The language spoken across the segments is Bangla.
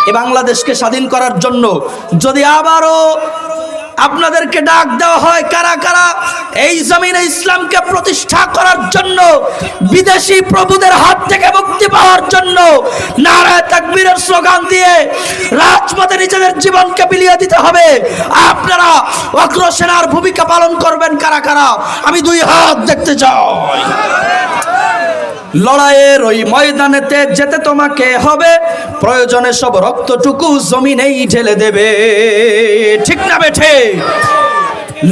এই বাংলাদেশকে স্বাধীন করার জন্য যদি আবারও আপনাদেরকে ডাক দেওয়া হয়, কারা কারা এই জমিনে ইসলামকে প্রতিষ্ঠা করার জন্য, বিদেশি প্রভুদের হাত থেকে মুক্তি পাওয়ার জন্য নারায়ে তাকবীরের স্লোগান দিয়ে রাজপথে নিজেদের জীবনকে বিলিয়ে দিতে হবে, আপনারা অগ্রসেনার ভূমিকা পালন করবেন কারা কারা? আমি দুই হাত দেখতে চাই। লড়াইয়ের ওই ময়দানেতে যেতে তোমাকে হবে, প্রয়োজনে সব রক্তটুকু জমিনেই ঢেলে দেবে, ঠিক না বেঠে?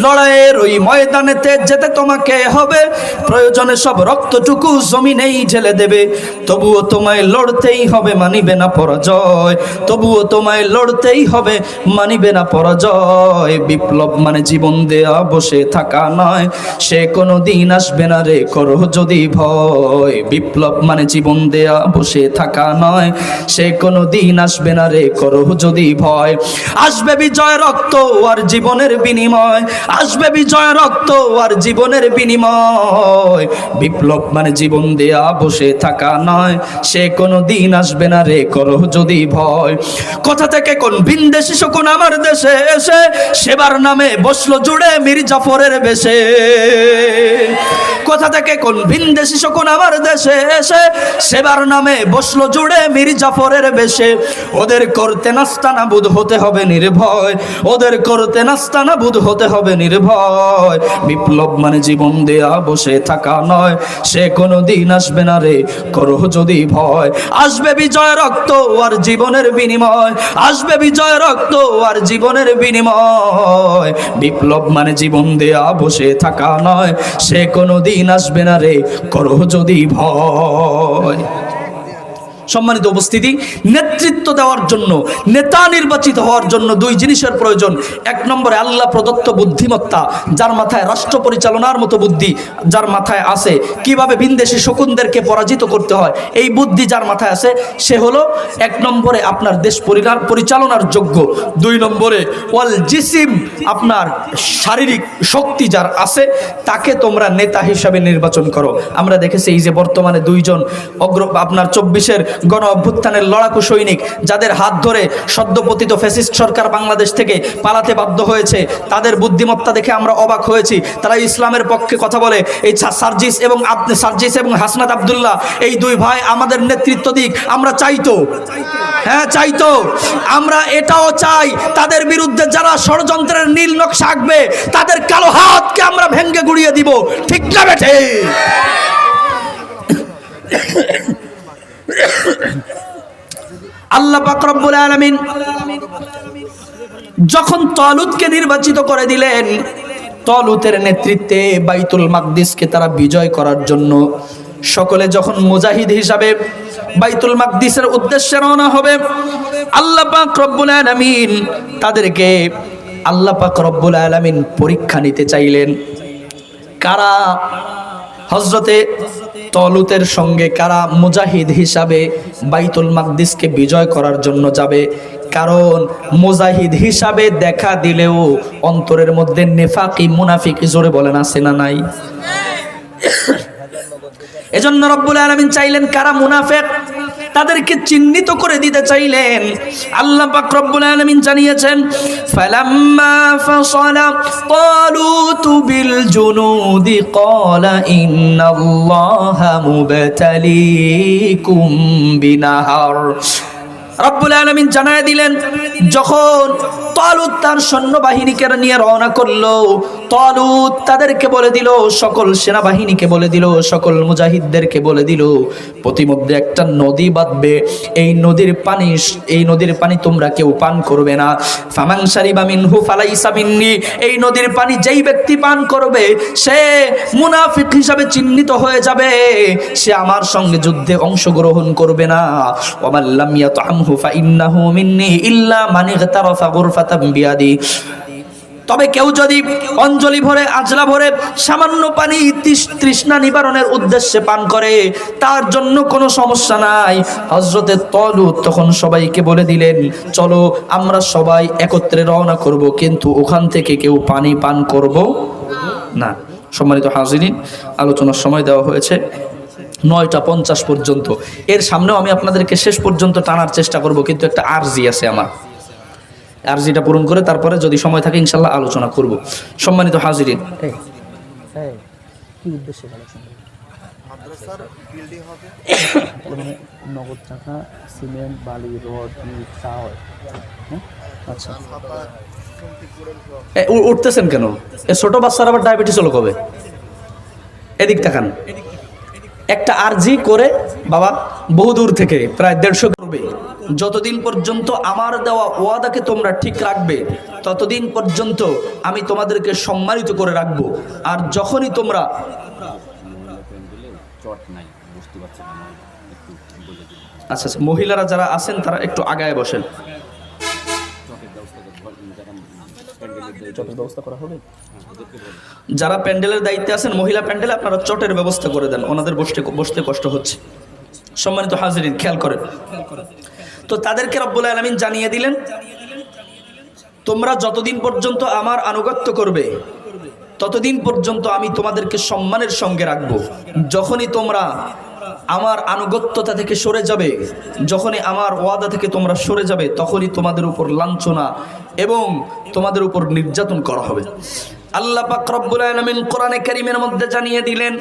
লড়াইয়ের ওই ময়দানেতে যেতে তোমাকে হবে, প্রয়োজনে সব রক্তটুকু জমিনেই ঢেলে দেবে, তবুও তোমায় লড়তেই হবে, মানিবে না পরাজয়, তবুও তোমায় লড়তেই হবে, মানিবে না পরাজয়। বিপ্লব মানে জীবন দেয়া বসে থাকা নয়, সে কোনো দিন আসবে না রে করো যদি ভয়। বিপ্লব মানে জীবন দেয়া বসে থাকা নয়, সে কোনো দিন আসবে না রে করো যদি ভয়। আসবে বিজয় রক্ত আর জীবনের বিনিময়, আসবে বিজয় রক্ত আর জীবনের বিনিময়। বিপ্লব মানে জীবন দেয়া বসে থাকা নয়, সে কোনো দিন আসবে না রে করো যদি ভয়। কোথা থেকে কোন ভিনদেশি শকুন আমার দেশে এসে সেবার নামে বসলো জুড়ে মীর জাফরের বেশে। কোথা থেকে কোন ভিনদেশি শকুন আমার দেশে এসে সেবার নামে বসলো জুড়ে মীর জাফরের বেশে। ওদের করতে নাস্তানাবুদ হতে হবে নির্ভয়, ওদের করতে নাস্তানাবুদ হতে হবে নির্ভয়। বিপ্লব মানে জীবন দেয়া বসে থাকা নয়, সে কোনো দিন আসবে না রে করো যদি ভয়। আসবে বিজয় রক্ত আর জীবনের বিনিময়, আসবে বিজয় রক্ত আর জীবনের বিনিময়। বিপ্লব মানে জীবন দেয়া বসে থাকা নয়, সে কোনো দিন আসবে না রে করো যদি ভয়। সম্মানিত উপস্থিতি, নেতৃত্ব দেওয়ার জন্য, নেতা নির্বাচিত হওয়ার জন্য দুই জিনিসের প্রয়োজন। এক নম্বরে আল্লাহ প্রদত্ত বুদ্ধিমত্তা, যার মাথায় রাষ্ট্র পরিচালনার মতো বুদ্ধি যার মাথায় আছে, কিভাবে ভিনদেশি শকুনদেরকে পরাজিত করতে হয় এই বুদ্ধি যার মাথায় আছে, সে হলো এক নম্বরে আপনার দেশ পরিচালনার যোগ্য। দুই নম্বরে ওয়াল জিসিম, আপনার শারীরিক শক্তি যার আছে, তাকে তোমরা নেতা হিসাবে নির্বাচন করো। আমরা দেখেছি এই যে বর্তমানে দুইজন আপনার 24-এর গণ অভ্যুত্থানের লড়াকু সৈনিক, যাদের হাত ধরে সদ্যপতিত ফ্যাসিস্ট সরকার বাংলাদেশ থেকে পালাতে বাধ্য হয়েছে, তাদের বুদ্ধিমত্তা দেখে আমরা অবাক হয়েছি। তারা ইসলামের পক্ষে কথা বলে। এই সার্জিস এবং হাসনাত আব্দুল্লাহ, এই দুই ভাই আমাদের নেতৃত্ব দিক, আমরা চাইতো, হ্যাঁ চাইতো, আমরা এটাও চাই তাদের বিরুদ্ধে যারা ষড়যন্ত্রের নীল নকশা আঁকবে তাদের কালো হাতকে আমরা ভেঙ্গে গুড়িয়ে দিব, ঠিক না বেঠে? আল্লাহ পাক রব্বুল আলামিন যখন তালুতকে নির্বাচিত করে দিলেন, তালুতের নেতৃত্বে বাইতুল মাকদিসকে তারা বিজয় করার জন্য সকলে যখন মুজাহিদ হিসাবে বাইতুল মাকদিসের উদ্দেশ্যে রওনা হবে, আল্লাহ পাক রব্বুল আলামিন তাদেরকে পরীক্ষা নিতে চাইলেন। কারা হযরতে তালুতের সঙ্গে কারা মুজাহিদ হিসাবে বাইতুল মাকদিসকে বিজয় করার জন্য যাবে? কারণ মুজাহিদ হিসাবে দেখা দিলেও অন্তরের মধ্যে নেফাকি মুনাফিকি, জোরে বলেন, আছে না নাই? এজন্য রব্বুল আলামিন চাইলেন কারা মুনাফিক তাদেরকে চিহ্নিত করে দিতে চাইলেন। আল্লাহ পাক রব্বুল আলামিন জানিয়েছেন, ফালাম্মা ফাসালা তালুতু বিল জুনুদি ক্বালা ইন্নাল্লাহা মুবতালিকুম বিনাহার। রব্বুল আলামিন জানায় দিলেন, যখন তালুত তার সৈন্যবাহিনীকে নিয়ে রওনা করলো, তালুত তাদেরকে বলে দিল, সকল সেনাবাহিনীকে বলে দিল, সকল মুজাহিদদেরকে বলে দিল, প্রতিমধ্যে একটা নদী বাঁধবে, এই নদীর পানি তোমরা কেউ পান করবে না। ফামান শারিবা মিনহু ফালাইসা মিন্নি, এই নদীর পানি যেই ব্যক্তি পান করবে সে মুনাফিক হিসাবে চিহ্নিত হয়ে যাবে, সে আমার সঙ্গে যুদ্ধে অংশগ্রহণ করবে না। ওয়া লাম ইয়াতআমহু ফাইন্নাহু মিন্নি ইল্লা মান ইগতারাফা গুরফাতাম বিয়াদি। তবে কেউ যদি অঞ্জলি ভরে, আজলা ভরে সামান্য পানি তৃষ্ণা নিবারণের উদ্দেশ্যে পান করে, তার জন্য কোনো সমস্যা নাই। হযরতে তালুত তখন সবাইকে বলে দিলেন, চলো আমরা সবাই একত্রে রওনা করব, কিন্তু ওখান থেকে কেউ পানি পান করব না। সম্মানিত হাজিরিন, আলোচনার সময় দেওয়া হয়েছে, 9:50 পর্যন্ত। এর সামনেও আমি আপনাদেরকে শেষ পর্যন্ত টানার চেষ্টা করব, কিন্তু একটা আরজি আছে আমার, আরজিটা পূরণ করে তারপরে যদি সময় থাকে ইনশাল্লাহ আলোচনা করব। সম্মানিত হাজিরিন, কি উদ্দেশ্যে মাদ্রাসার বিল্ডিং হবে, মানে নগদ টাকা, সিমেন্ট, বালি, রড, ইট, চা হয়। আচ্ছা, উঠতেছেন কেন? এ ছোট বাচ্চার আবার ডায়াবেটিস হলো কবে? এদিক তাকান। একটা আরজি করে বাবা বহুদূর থেকে প্রায় 150 করবে। যতদিন পর্যন্ত আমার দেওয়া ওয়াদাকে তোমরা ঠিক রাখবে ততদিন পর্যন্ত আমি তোমাদেরকে সম্মানিত করে রাখবো। আর যখনই তোমরা আচ্ছা আচ্ছা, মহিলারা যারা আছেন তারা একটু আগায় বসেন। চটের ব্যবস্থা করা হবে। যারা প্যান্ডেলের দায়িত্বে আছেন, মহিলা প্যান্ডেলে আপনারা চটের ব্যবস্থা করে দেন, ওনাদের বসতে কষ্ট হচ্ছে। সম্মানিত হাজিরিন, খেয়াল করেন। তো তাদেরকে রব্বুল আলামিন জানিয়ে দিলেন, তোমরা যতদিন পর্যন্ত আমার আনুগত্য করবে ততদিন পর্যন্ত আমি তোমাদেরকে সম্মানের সঙ্গে রাখবো। যখনই তোমরা আমার আনুগত্যতা থেকে সরে যাবে, যখনই আমার ওয়াদা থেকে তোমরা সরে যাবে, তখনই তোমাদের উপর লাঞ্ছনা এবং তোমাদের উপর নির্যাতন করা হবে। আল্লাহ পাক রব্বুল আলামিন কোরআনে কারীমের মধ্যে জানিয়ে দিলেন,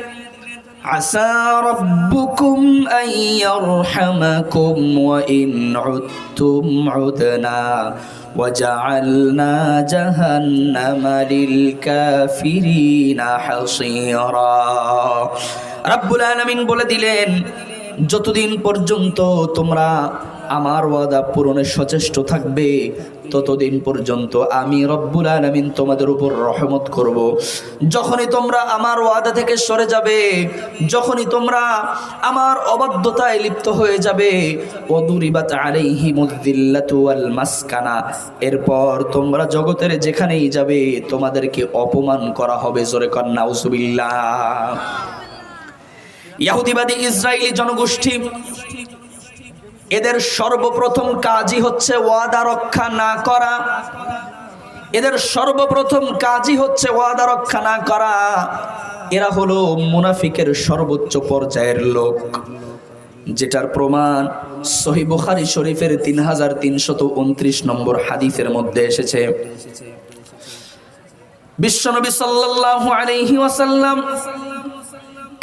আসা রাব্বুকুম আইয়ারহামাকুম ওয়া ইন উদতুম উদনা ওয়াজআলনা জাহান্নামা লিল কাফিরিনা হাসীরা। রাব্বুল আলামিন বলে দিলেন, যতদিন পর্যন্ত তোমরা আমার ওয়াদা পূরণে সচেষ্ট থাকবে ততদিন পর্যন্ত আমি রব্বুল আলামিন তোমাদের উপর রহমত করব। যখনই তোমরা আমার ওয়াদা থেকে সরে যাবে, যখনই তোমরা আমার অবাধ্যতায় লিপ্ত হয়ে যাবে, ওয়াদুরিবাত আলাইহিমুয যিল্লাতু ওয়াল মাসকানা, এরপর তোমরা জগতের যেখানেই যাবে তোমাদেরকে অপমান করা হবে। জোরে কর নাউযুবিল্লাহ। ইহুদিবাদী ইসরায়েলি জনগোষ্ঠী, এদের সর্বপ্রথম কাজই হচ্ছে ওয়াদা রক্ষা না করা। এদের সর্বপ্রথম কাজই হচ্ছে ওয়াদা রক্ষা না করা। এরা হলো মুনাফিকের সর্বোচ্চ পর্যায়ের লোক, যেটার প্রমাণ সহিহ বুখারী শরীফের 3329 নম্বর হাদিসের মধ্যে এসেছে। বিশ্বনবী সাল্লাল্লাহু আলাইহি ওয়াসাল্লাম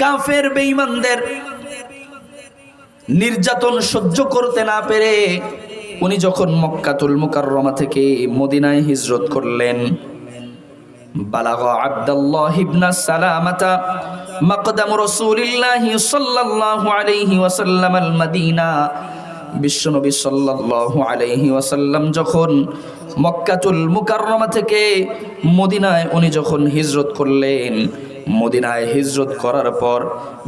কাফের বেঈমানদের নির্যাতন সহ্য করতে না পেরে উনি যখন মক্কাতুল মুকাররমা থেকে মদিনায় হিজরত করলেন, বালাগা আব্দুল্লাহ ইবনে সালামাতা মাকদাম রাসূলিল্লাহ সাল্লাল্লাহু আলাইহি ওয়াসাল্লাম আল মদিনা। বিশ্বনবী সাল্লাল্লাহু আলাইহি ওয়াসাল্লাম যখন মক্কাতুল মুকাররমা থেকে মদিনায় উনি যখন হিজরত করলেন, মদিনায় হিজরত করার পর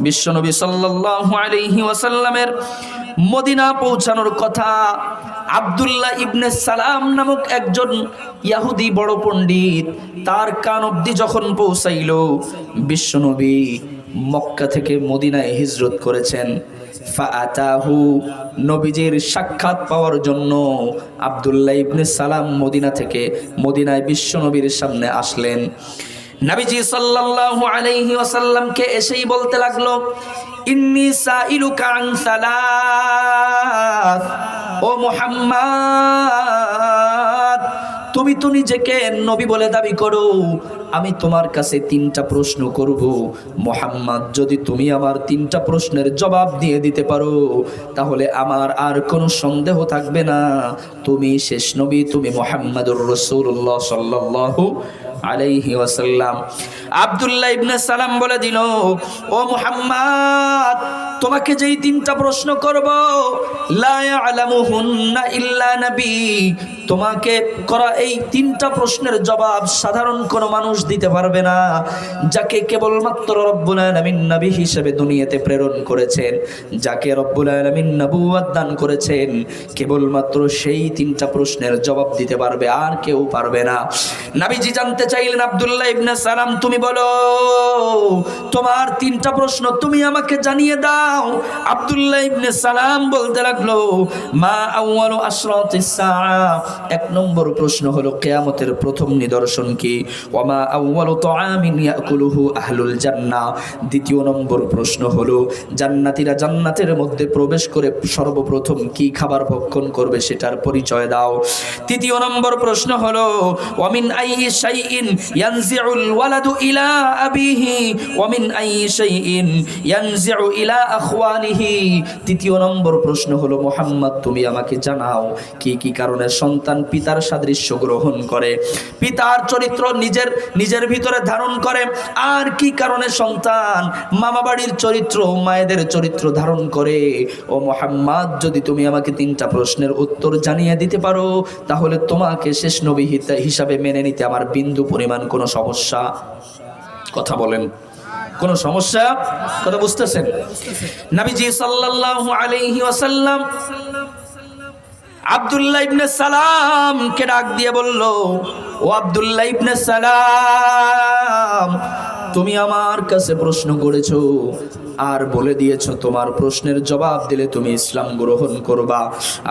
বিশ্বনবী সাল্লাল্লাহু আলাইহি ওয়াসাল্লামের মদিনা পৌঁছানোর কথা আব্দুল্লাহ ইবনে সালাম নামক একজন ইহুদি বড় পণ্ডিত তার কান অবধি যখন পৌঁছাইল, বিশ্বনবী মক্কা থেকে মদিনায় হিজরত করেছেন। ফাআতাহু, নবীজির সাক্ষাৎ পাওয়ার জন্য আব্দুল্লাহ ইবনে সালাম মদিনা থেকে মদিনায় বিশ্বনবীর সামনে আসলেন। নবীজি সাল্লাল্লাহু আলাইহি ওয়াসাল্লামকে এসেই বলতে লাগলো, ইন্নী সাইলুকা আন সালাস, ও মুহাম্মদ, তুমি তো নিজেকে নবী বলে দাবি করো, আমি তোমার কাছে 3টা প্রশ্ন করব। মুহাম্মদ, যদি তুমি আমার 3টা প্রশ্নের জবাব দিয়ে দিতে পারো তাহলে আমার আর কোনো সন্দেহ থাকবে না, তুমি শেষ নবী, তুমি মুহাম্মাদুর রাসূলুল্লাহ সাল্লাল্লাহু আলাইহি ওয়াসাল্লাম। আব্দুল্লাহ ইবনে সালাম বলে দিল, ও মুহাম্মদ, তোমাকে যেই 3টা প্রশ্ন করব, লা ইয়ালামুহুন্না ইল্লা নবী, তোমাকে করা এই 3টা প্রশ্নের জবাব সাধারণ কোনো মানুষ দিতে পারবে না, যাকে কেবলমাত্র রব্বুল আলামিন নবী হিসেবে দুনিয়াতে প্রেরণ করেছেন, যাকে রব্বুল আলামিন নবুয়ত দান করেছেন, কেবলমাত্র সেই 3টা প্রশ্নের জবাব দিতে পারবে, আর কেউ পারবে না। নবীজি জানতে চাইলেন, আব্দুল্লাহ ইবনে সালাম, তুমি বলো তোমার 3টা প্রশ্ন তুমি আমাকে জানিয়ে দাও। আব্দুল্লাহ ইবনে সালাম বলতে লাগলো, মা আউয়ালু আশরাতিস সাআ, এক নম্বর প্রশ্ন হলো কিয়ামতের প্রথম নিদর্শন কি? ওয়ামা আউয়ালু তাআমিন ইয়াকুলুহু আহলুল জান্নাহ। দ্বিতীয় নম্বর প্রশ্ন হলো জান্নাতীরা জান্নাতের মধ্যে প্রবেশ করে সর্বপ্রথম কি খাবার ভক্ষণ করবে সেটার পরিচয় দাও। তৃতীয় নম্বর প্রশ্ন হলো ওয়ামিন আইয়ি শাইইন ইয়ানজিউল ওয়ালাদু ইলা আবিহি ওয়ামিন আইয়ি শাইইন ইয়ানজিউ ইলা আখওয়ানিহি। তৃতীয় নম্বর প্রশ্ন হলো মুহাম্মদ তুমি আমাকে জানাও কি কি কারণে সন্তান পিতার সাদৃশ্য গ্রহণ করে, পিতার চরিত্র নিজের ভিতরে ধারণ করে, আর কি কারণে সন্তান মামা বাড়ির চরিত্র মায়েদের চরিত্র ধারণ করে। ও মুহাম্মদ যদি তুমি আমাকে তিনটা প্রশ্নের উত্তর জানিয়ে দিতে পারো তাহলে তোমাকে শেষ নবী হিসাবে মেনে নিতে আমার বিন্দু পরিমাণ কোনো সমস্যা। কথা বলেন, কোনো সমস্যা? কথা বুঝতেছেন? নবীজি সাল্লাল্লাহু আলাইহি ওয়াসাল্লাম আব্দুল্লাহ ইবনে সালাম কে ডাক দিয়ে বলল, ও আব্দুল্লাহ ইবনে সালাম তুমি আমার কাছে প্রশ্ন করেছো আর বলে দিয়েছো তোমার প্রশ্নের জবাব দিলে তুমি ইসলাম গ্রহণ করবা।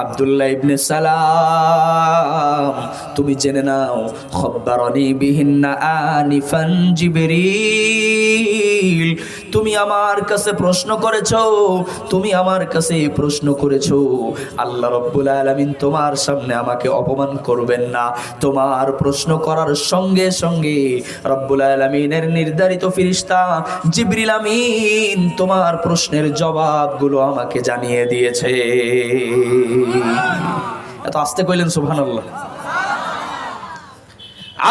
আব্দুল্লাহ ইবনে সালাম তুমি জেনে নাও খব্বারানি বিহিন্না আনিফান জিবরিল। তুমি আমার কাছে প্রশ্ন করেছো, তুমি আমার কাছে প্রশ্ন করেছো, আল্লাহ রাব্বুল আলামিন তোমার সামনে আমাকে অপমান করবেন না। তোমার প্রশ্ন করার সঙ্গে সঙ্গে রাব্বুল আলামিনের নির্ধারিত ফেরেশতা জিবরিল আমিন তোমার প্রশ্নের জবাবগুলো আমাকে জানিয়ে দিয়েছে। এত আস্তে কইলেন সুবহানাল্লাহ।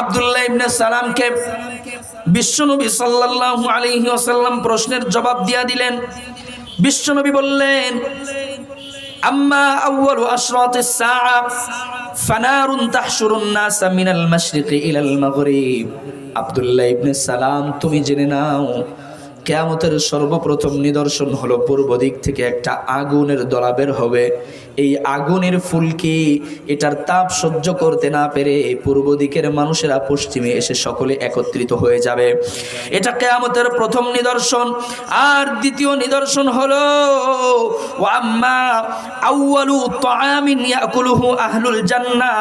আব্দুল্লাহ ইবনে সালামকে বিশ্বনবী সাল্লাল্লাহু আলাইহি ওয়াসাল্লাম প্রশ্নের জবাব দিয়া দিলেন। বিশ্বনবী বললেন, আম্মা আউয়ালু আশরাতিস সাআ ফানারুন তাহশুরুন নাসা মিনাল মাশরিকি ইলাল মাগরিব। আব্দুল্লাহ ইবনে সালাম তুমি জেনে নাও কিয়ামতের সর্বপ্রথম নিদর্শন হলো পূর্ব দিক থেকে একটা আগুনের দলা বের হবে। এই আগুনের ফুলকি এটার তাপ সহ্য করতে না পেরে পূর্ব দিকের মানুষেরা পশ্চিমে এসে সকলে একত্রিত হয়ে যাবে। এটা কিয়ামতের প্রথম নিদর্শন। আর দ্বিতীয় নিদর্শন হলো ওয়াম্মা আউয়ালু তাআমিন ইয়াকুলুহু আহলুল জান্নাহ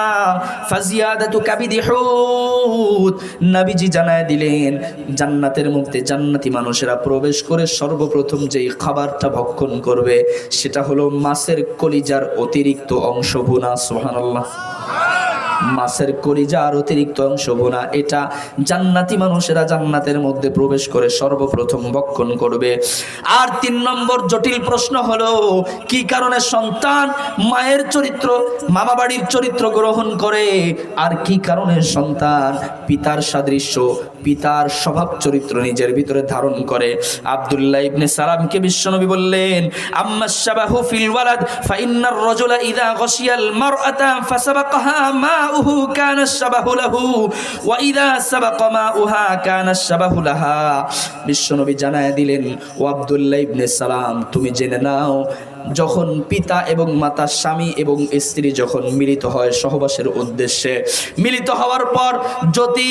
ফাজিয়াদাতু কাবিদি হুত। নবীজি জানায় দিলেন জান্নাতের মধ্যে জান্নাতি মানুষেরা প্রবেশ করে সর্বপ্রথম যেই খাবারটা ভক্ষণ করবে সেটা হলো মাছের কলিজার অতিরিক্ত অংশ ভুনা। সুবহানাল্লাহ। মাছের কলিজার অতিরিক্ত অংশ ভুনা এটা জান্নাতি মানুষেরা জান্নাতের মধ্যে প্রবেশ করে সর্বপ্রথম ভক্ষণ করবে। আর 3 নম্বর জটিল প্রশ্ন হলো কি কারণে সন্তান মায়ের চরিত্র মামা বাড়ির চরিত্র গ্রহণ করে, আর কি কারণে সন্তান পিতার সাদৃশ্য পিতার স্বভাব চরিত্র নিজের ভিতরে ধারণ করে। আব্দুল্লাহ ইবনে সালামকে বিশ্বনবী বললেন, আম্মা শাবাহু ফিল ওয়ালাদ ফাইন্নার রাজুলা ইযা গাশিয়াল মারআতা ফাসাবাকাহা মাউহু কানা শাবাহু লাহু ওয়া ইযা সাবাকা মাউহা কানা শাবাহু লাহা। বিশ্বনবী জানায় দিলেন, ও আব্দুল্লাহ ইবনে সালাম তুমি জেনে নাও যখন পিতা এবং মাতা স্বামী এবং স্ত্রী যখন মিলিত হয় সহবাসের উদ্দেশ্যে, মিলিত হওয়ার পর যদি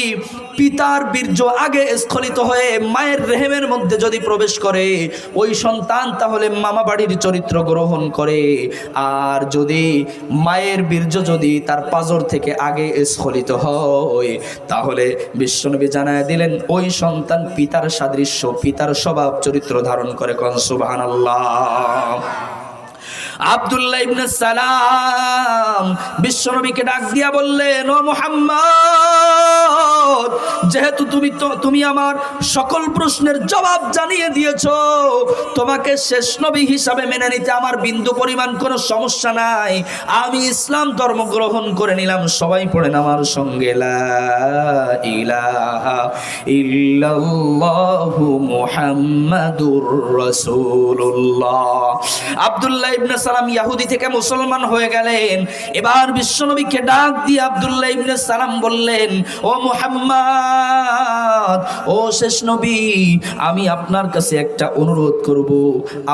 পিতার বীর্য আগে স্খলিত হয়ে মায়ের রেহেমের মধ্যে যদি প্রবেশ করে ওই সন্তান তাহলে মামা বাড়ির চরিত্র গ্রহণ করে। আর যদি মায়ের বীর্য যদি তার পাঁজর থেকে আগে স্খলিত হয় তাহলে বিশ্বনবী জানায় দিলেন ওই সন্তান পিতার সাদৃশ্য পিতার স্বভাব চরিত্র ধারণ করে। কোন সুবহানাল্লাহ। আব্দুল্লাহ ইবনে সালাম বিশ্বনবীকে ডাক দিয়া বললেন, ও মুহাম্মদ যেহেতু তুমি আমার সকল প্রশ্নের জবাব জানিয়ে দিয়েছো তোমাকে শেষ নবী হিসাবে মেনে নিতে আমার বিন্দু পরিমাণ কোনো সমস্যা নাই। আমি ইসলাম ধর্ম গ্রহণ করে নিলাম। সবাই পড়েন আমার সঙ্গে, লা ইলাহা ইল্লাল্লাহু মুহাম্মাদুর রাসূলুল্লাহ। আব্দুল্লাহ ইবনে সালাম ইহুদি থেকে মুসলমান হয়ে গেলেন। এবার বিশ্বনবীকে ডাক দিয়ে আব্দুল্লাহ ইবনে সালাম বললেন, ও মুহাম্মদ মুহাম্মদ, ও শেষ নবী, আমি আপনার কাছে একটা অনুরোধ করব,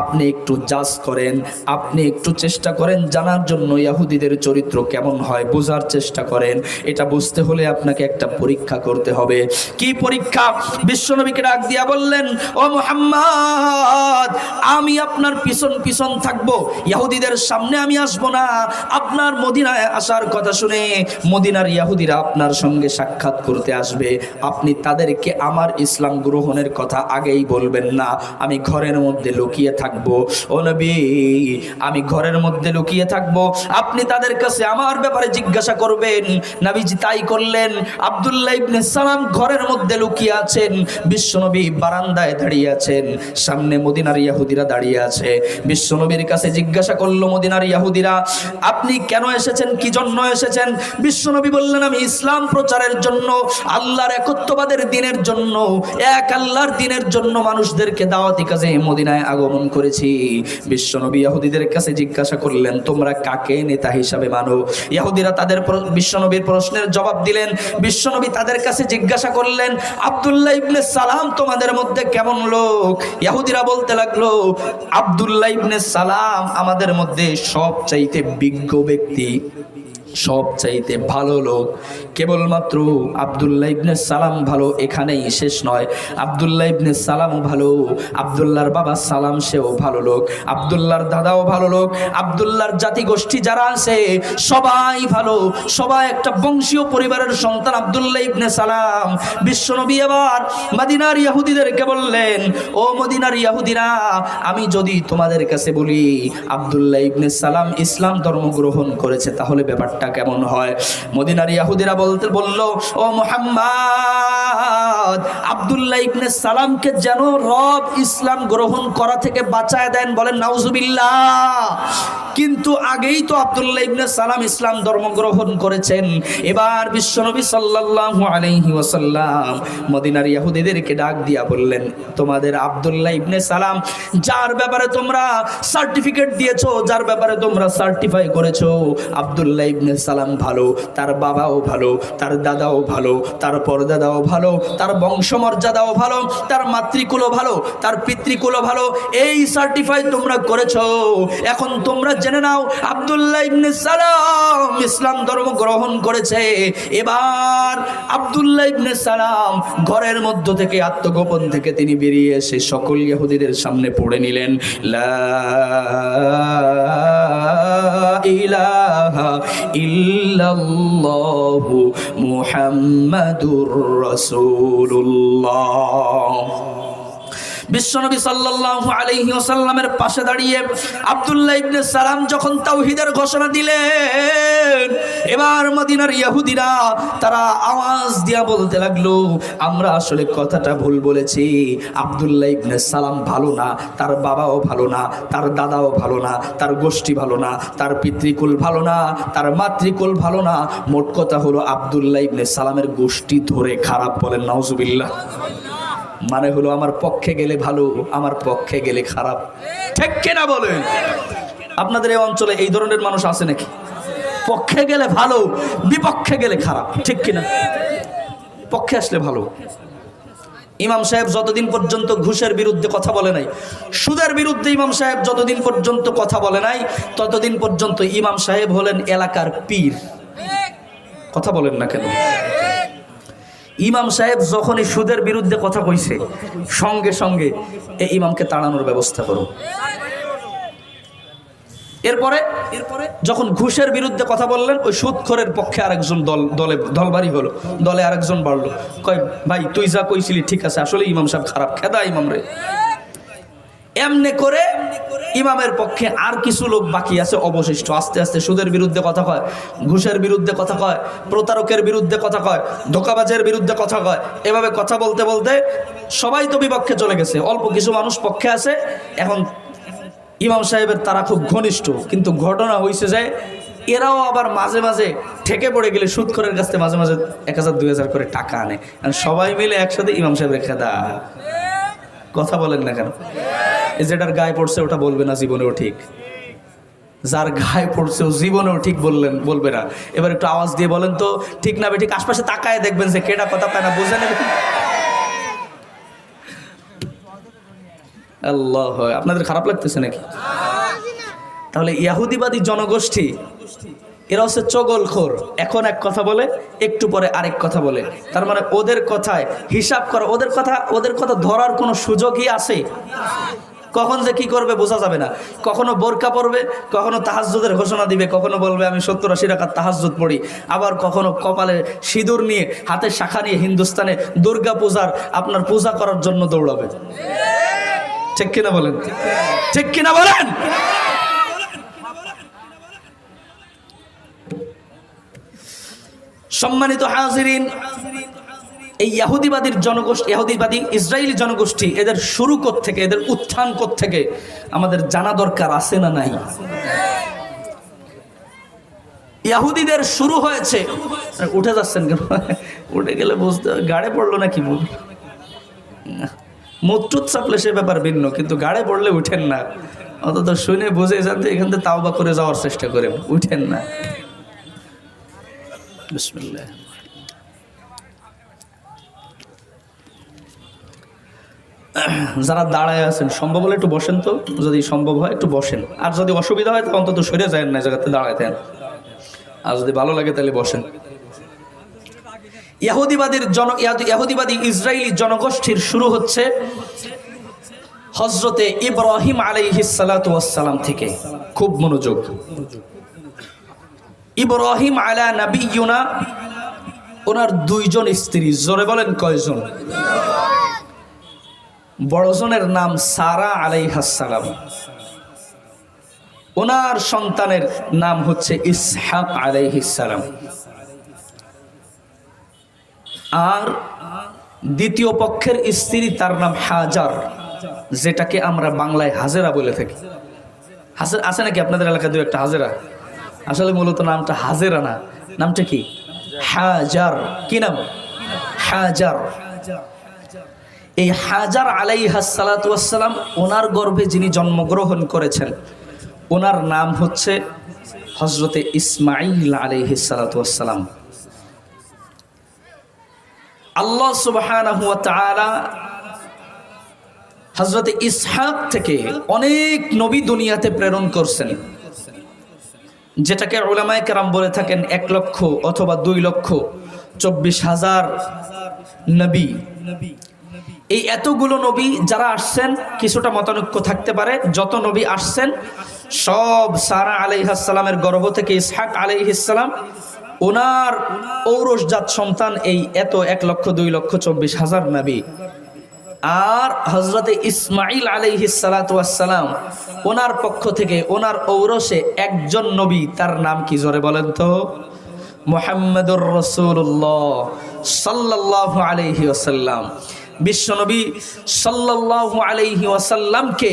আপনি একটু জাজ করেন, আপনি একটু চেষ্টা করেন জানার জন্য ইহুদিদের চরিত্র কেমন হয়, বোঝার চেষ্টা করেন। এটা বুঝতে হলে আপনাকে একটা পরীক্ষা করতে হবে। কি পরীক্ষা? বিশ্বনবীকে ডাক দিয়া বললেন, ও মুহাম্মদ, আমি আপনার পিছন পিছন থাকবো, ইহুদিদের সামনে আমি আসবো না। আপনার মদিনায় আসার কথা শুনে মদিনার ইহুদিরা আপনার সঙ্গে সাক্ষাৎ করতে আসবে, আপনি তাদেরকে আমার ইসলাম গ্রহণের কথা আগেই বলবেন না, আমি ঘরের মধ্যে লুকিয়ে থাকবো। ও নবী, আমি ঘরের মধ্যে লুকিয়ে থাকবো, আপনি তাদের কাছে আমার ব্যাপারে জিজ্ঞাসা করবেন। নবীজি তাই করলেন। আব্দুল্লাহ ইবনে সালাম ঘরের মধ্যে লুকিয়ে আছেন, বিশ্বনবী বারান্দায় দাঁড়িয়ে আছেন, সামনে মদিনার ইহুদিরা দাঁড়িয়ে আছে। বিশ্বনবীর কাছে জিজ্ঞাসা করলো মদিনার ইহুদিরা, আপনি কেন এসেছেন, কি জন্য এসেছেন? বিশ্বনবী বললেন, আমি ইসলাম প্রচারের জন্য, আল্লাহর একত্ববাদের দিনের জন্য, এক আল্লাহর দিনের জন্য মানুষদেরকে দাওয়াতি কাজে মদিনায় আগমন করেছি। বিশ্বনবী ইহুদিদের কাছে জিজ্ঞাসা করলেন, তোমরা কাকে নেতা হিসাবে মানো? ইহুদিরা তাদের বিশ্বনবীর প্রশ্নের জবাব দিলেন। বিশ্বনবী তাদের কাছে জিজ্ঞাসা করলেন, আব্দুল্লাহ ইবনে সালাম তোমাদের মধ্যে কেমন লোক? ইহুদিরা বলতে লাগলো, আব্দুল্লাহ ইবনে সালাম আমাদের মধ্যে সবচাইতে বিজ্ঞ ব্যক্তি, সবচাইতে ভালো লোক। কেবলমাত্র আব্দুল্লাহ ইবনে সালাম ভালো এখানেই শেষ নয়, আব্দুল্লাহ ইবনে সালামও ভালো, আব্দুল্লাহর বাবা সালাম সেও ভালো লোক, আব্দুল্লাহর দাদাও ভালো লোক, আব্দুল্লাহর জাতি গোষ্ঠী যারা আছে সবাই ভালো, সবাই একটা বংশীয় পরিবারের সন্তান আব্দুল্লাহ ইবনে সালাম। বিশ্বনবী এবার মদিনার ইহুদিদেরকে বললেন, ও মদিনার ইহুদিরা, আমি যদি তোমাদের কাছে বলি আব্দুল্লাহ ইবনে সালাম ইসলাম ধর্ম গ্রহণ করেছে, তাহলে ব্যাপারটা কেমন হয়? মদিনার ইহুদিরা বলল, ও মুহাম্মদ, আব্দুল্লাহ ইবনে সালামকে যেন রব ইসলাম গ্রহণ করা থেকে বাঁচায় দেন, বলেন নাউজুবিল্লাহ। কিন্তু আগেই তো আব্দুল্লাহ ইবনে সালাম ইসলাম ধর্ম গ্রহণ করেছেন। এবার বিশ্বনবী সাল্লাল্লাহু আলাইহি ওয়াসাল্লাম মদিনার ইহুদিদেরকে ডাক দিয়া বললেন, তোমাদের আব্দুল্লাহ ইবনে সালাম যার ব্যাপারে তোমরা সার্টিফিকেট দিয়েছো, যার ব্যাপারে তোমরা সার্টিফাই করেছো, আব্দুল্লাহ ইবনে সালাম ভালো, তার বাবাও ভালো, তার দাদাও ভালো, তার পরদাদাও ভালো, তার বংশমর্যাদাও ভালো, তার মাতৃকুলও ভালো, তার পিতৃকুলও ভালো, এই সার্টিফাই তোমরা করেছো। এখন তোমরা জেনে নাও আব্দুল্লাহ ইবনে সালাম ইসলাম ধর্ম গ্রহণ করেছে। এবার আব্দুল্লাহ ইবনে সালাম ঘরের মধ্য থেকে আত্মগোপন থেকে তিনি বেরিয়ে এসে সকল ইহুদিদের সামনে পড়ে নিলেন, লা ইলাহা ইল্লাল্লাহু মুহাম্মাদুর রাসূলুল্লাহ। বিশ্বনবী সাল্লাল্লাহু আলাইহি ওয়াসাল্লামের পাশে দাঁড়িয়ে আব্দুল্লাহ ইবনে সালাম যখন তাওহীদের ঘোষণা দিলেন, এবার মদিনার ইহুদিরা তারা আওয়াজ দিয়া বলতে লাগলো, আমরা আসলে কথাটা ভুল বলেছি, আব্দুল্লাহ ইবনে সালাম ভালো না, তার বাবাও ভালো না, তার দাদাও ভালো না, তার গোষ্ঠী ভালো না, তার পিতৃকুল ভালো না, তার মাতৃকুল ভালো না, মোট কথা হলো আব্দুল্লাহ ইবনে সালামের গোষ্ঠী ধরে খারাপ, বলেন নাউজুবিল্লাহ। মানে হলো আমার পক্ষে গেলে ভালো, আমার পক্ষে গেলে খারাপ, ঠিক কিনা বলেন? আপনাদের এই অঞ্চলে এই ধরনের মানুষ আছে নাকি? পক্ষে গেলে ভালো, বিপক্ষে গেলে খারাপ, ঠিক কিনা? পক্ষে আসলে ভালো। ইমাম সাহেব যতদিন পর্যন্ত ঘুষের বিরুদ্ধে কথা বলে নাই, সুদের বিরুদ্ধে ইমাম সাহেব যতদিন পর্যন্ত কথা বলে নাই, ততদিন পর্যন্ত ইমাম সাহেব হলেন এলাকার পীর। কথা বলেন না কেন? ইমাম সাহেব যখনই সুদের বিরুদ্ধে কথা কইছে, সঙ্গে সঙ্গে এই ইমামকে তাড়ানোর ব্যবস্থা করো। এরপরে যখন ঘুষের বিরুদ্ধে কথা বললেন, ওই সুদখোরের পক্ষে আরেকজন দলবাড়ি হলো, দলে আরেকজন বাড়লো, কয় ভাই তুই যা কইছিলি ঠিক আছে, আসলে ইমাম সাহেব খারাপ, খেদা ইমাম রে। এমনি করে ইমামের পক্ষে আর কিছু লোক বাকি আছে অবশিষ্ট, আস্তে আস্তে সুদের বিরুদ্ধে কথা কয়, ঘুষের বিরুদ্ধে কথা কয়, প্রতারকের বিরুদ্ধে কথা কয়, ধোঁকাবাজের বিরুদ্ধে কথা কয়। এভাবে কথা বলতে বলতে সবাই তো বিপক্ষে চলে গেছে, অল্প কিছু মানুষ পক্ষে আছে। এখন ইমাম সাহেবের তারা খুব ঘনিষ্ঠ, কিন্তু ঘটনা হয়েছে যে এরাও আবার মাঝে মাঝে ঠেকে পড়ে গেলে সুদখোরের কাছ থেকে মাঝে মাঝে 1000 2000 করে টাকা আনে, সবাই মিলে একসাথে ইমাম সাহেবের খেদা। কথা বলেন না কেন? যেটার গায়ে পড়ছে ওটা বলবে না জীবনেও, ঠিক যার গায়ে পড়ছে ও জীবনেও ঠিক বলবে না। এবার একটু আওয়াজ দিয়ে বলেন তো ঠিক না ঠিক, আশপাশে তাকায় দেখবেন যে কেডা কথা পায় না, বুঝে নেবেন। আল্লাহ, আপনাদের খারাপ লাগতেছে নাকি? তাহলে ইহুদিবাদী জনগোষ্ঠী এরা হচ্ছে চগলখোর, এখন এক কথা বলে একটু পরে আরেক কথা বলে। তার মানে ওদের কথায় হিসাব করা, ওদের কথা ধরার কোনো সুযোগই আছে? কখন যে কি করবে বোঝা যাবে না। কখনো বোরকা পরবে, কখনো তাহাজ্জুদের ঘোষণা দিবে, কখনো বলবে আমি 70-80 রাকাত তাহাজ্জুদ পড়ি, আবার কখনো কপালে সিঁদুর নিয়ে হাতে শাখা নিয়ে হিন্দুস্তানে দুর্গা পূজার আপনার পূজা করার জন্য দৌড়াবে। ঠিক কিনা বলেন? ঠিক কিনা বলেন? সম্মানিত হাজিরিন, এই ইহুদিবাদীর জনগোষ্ঠী, ইহুদিবাদী ইসরায়েলি জনগোষ্ঠী, এদের শুরু থেকে, এদের উত্থান থেকে আমাদের জানা দরকার আছে না নাই? ইহুদিদের শুরু হয়েছে, উঠে যাচ্ছেন কেন? উঠে গেলে বুঝতে গাড়ে পড়লো নাকি? মুত্তুত চাপলে সে ব্যাপার ভিন্ন, কিন্তু গাড়ে পড়লে উঠেন না। অন্তত শুনে বুঝে যাতে এখান থেকে তাওবা করে যাওয়ার চেষ্টা করেন, উঠেন না। বিসমিল্লাহ। যারা দাঁড়ায় আছেন সম্ভব হলে একটু বসেন তো, যদি সম্ভব হয় একটু বসেন, আর যদি অসুবিধা হয় তো অন্তত সরে যায় না, জায়গাতে দাঁড়ায় দেন, আর যদি ভালো লাগে তাহলে বসেন। ইহুদিবাদী ইসরায়েলি জনগোষ্ঠীর শুরু হচ্ছে হযরতে ইব্রাহিম আলাইহিস সালাতু ওয়াস সালাম থেকে। খুব মনোযোগ। ইব্রাহিম আলা নাবিয়ুনা, ওনার 2 জন স্ত্রী। জোরে বলেন কয়জন? বড়জনের নাম সারা আলাইহাস সালাম, ওনার সন্তানের নাম হচ্ছে ইসহাক আলাইহিস সালাম। আর দ্বিতীয় পক্ষের স্ত্রী তার নাম হাজার, যেটাকে আমরা বাংলায় হাজেরা বলে থাকি। হাজেরা আছে নাকি আপনাদের এলাকায়? 2-1টা হাজেরা। আসলে মূলত নামটা হাজেরা না, নামটা কি? হাজার। কি নাম? হাজার। এই হাজার আলাইহাস সালাতু ওয়াস সালাম, ওনার গর্ভে যিনি জন্মগ্রহণ করেছেন ওনার নাম হচ্ছে হযরতে ইসমাঈল আলাইহিস সালাতু ওয়াস সালাম। আল্লাহ সুবহানাহু ওয়া তাআলা হযরতে ইসহাক থেকে অনেক নবী দুনিয়াতে প্রেরণ করছেন, যেটাকে উলামায়ে কেরাম বলে থাকেন 1 লক্ষ অথবা 2,24,000 নবী। এই এতগুলো নবী যারা আসছেন, কিছুটা মতানৈক্য থাকতে পারে, যত নবী আসছেন সব সারা আলাইহিস সালামের গর্ভ থেকে ইসহাক আলাইহিস সালাম, ওনার ঔরসজাত সন্তান এই এত 1,02,24,000 নবী। আর হযরতে ইসমাঈল আলাইহিস সালাতু ওয়াস সালাম, ওনার পক্ষ থেকে ওনার ঔরসে একজন নবী, তার নাম কি? জোরে বলেন তো। মুহাম্মাদুর রাসূলুল্লাহ সাল্লাল্লাহু আলাইহি ওয়াসাল্লাম। বিশ্বনবী সাল্লাল্লাহু আলাইহি ওয়াসাল্লামকে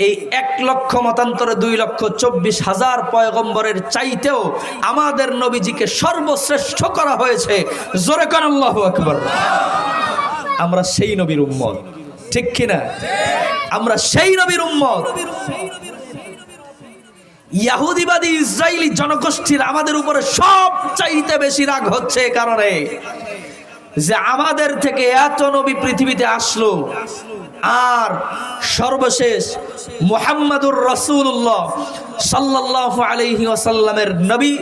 এই 1 লক্ষ মতান্তরে 2,24,000 পয়গম্বরের চাইতেও আমাদের নবীজিকে সর্বশ্রেষ্ঠ করা হয়েছে। জোরে কান আল্লাহু আকবার। আমরা সেই নবীর উম্মত, ঠিক কিনা? আমরা সেই নবীর উম্মত। ইহুদিবাদী ইসরায়েলি জনগোষ্ঠীর আমাদের উপরে সবচাইতে বেশি রাগ হচ্ছে এই কারণে যে আমাদের থেকে এত নবী পৃথিবীতে আসলো, আর সর্বশেষ মুহাম্মাদুর রাসূলুল্লাহ সাল্লাল্লাহু আলাইহি ওয়াসাল্লামের নবী,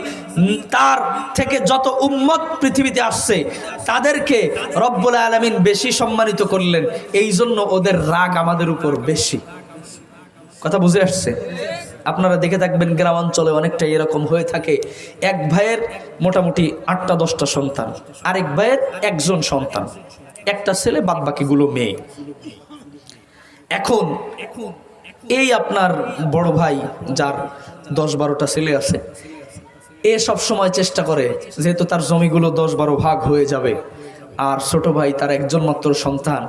তার থেকে যত উম্মত পৃথিবীতে আসছে তাদেরকে রব্বুল আলামিন বেশি সম্মানিত করলেন, এই জন্য ওদের রাগ আমাদের উপর বেশি। কথা বুঝে আসছে? আপনারা দেখে থাকবেন গ্রামাঞ্চলে অনেকটা এরকম হয়ে থাকে। এক ভাইয়ের মোটামুটি 8টা-10টা সন্তান, আরেক ভাইয়ের 1জন সন্তান, একটা ছেলে, বাদ বাকিগুলো মেয়ে। এখন এই আপনার বড় ভাই যার 10-12টা ছেলে আছে, এ সব সময় চেষ্টা করে যেহেতু তার জমিগুলো 10-12 ভাগ হয়ে যাবে, আর ছোট ভাই তার 1জন মাত্র সন্তান,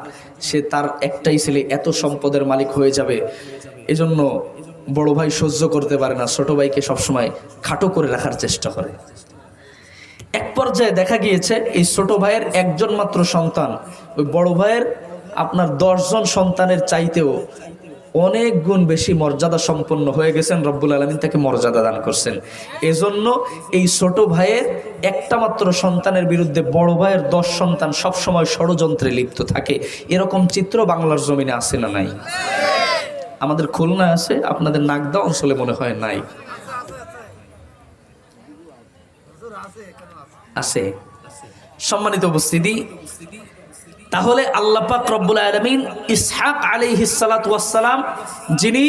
সে তার একটাই ছেলে, এত সম্পদের মালিক হয়ে যাবে। এজন্য বড় ভাই সহ্য করতে পারে না, ছোট ভাইকে সবসময় খাটো করে রাখার চেষ্টা করে। এক পর্যায়ে দেখা গিয়েছে এই ছোট ভাইয়ের 1জন মাত্র সন্তান ওই বড় ভাইয়ের আপনার 10জন সন্তানের চাইতেও অনেক গুণ বেশি মর্যাদা সম্পন্ন হয়ে গেছেন, রব্বুল আলামিন তাকে মর্যাদা দান করছেন। এজন্য এই ছোট ভাইয়ের একটা মাত্র সন্তানের বিরুদ্ধে বড় ভাইয়ের 10 সন্তান সবসময় ষড়যন্ত্রে লিপ্ত থাকে। এরকম চিত্র বাংলার জমিনে আছে না নাই? আমাদের খুলনায় আছে, আপনাদের নাগদা অঞ্চলে মনে হয় নাই। আছে। সম্মানিত উপস্থিতি, তাহলে আল্লাহ পাক রব্বুল আলামিন ইসহাক আলাইহিস সালাতু ওয়াস সালাম, যিনি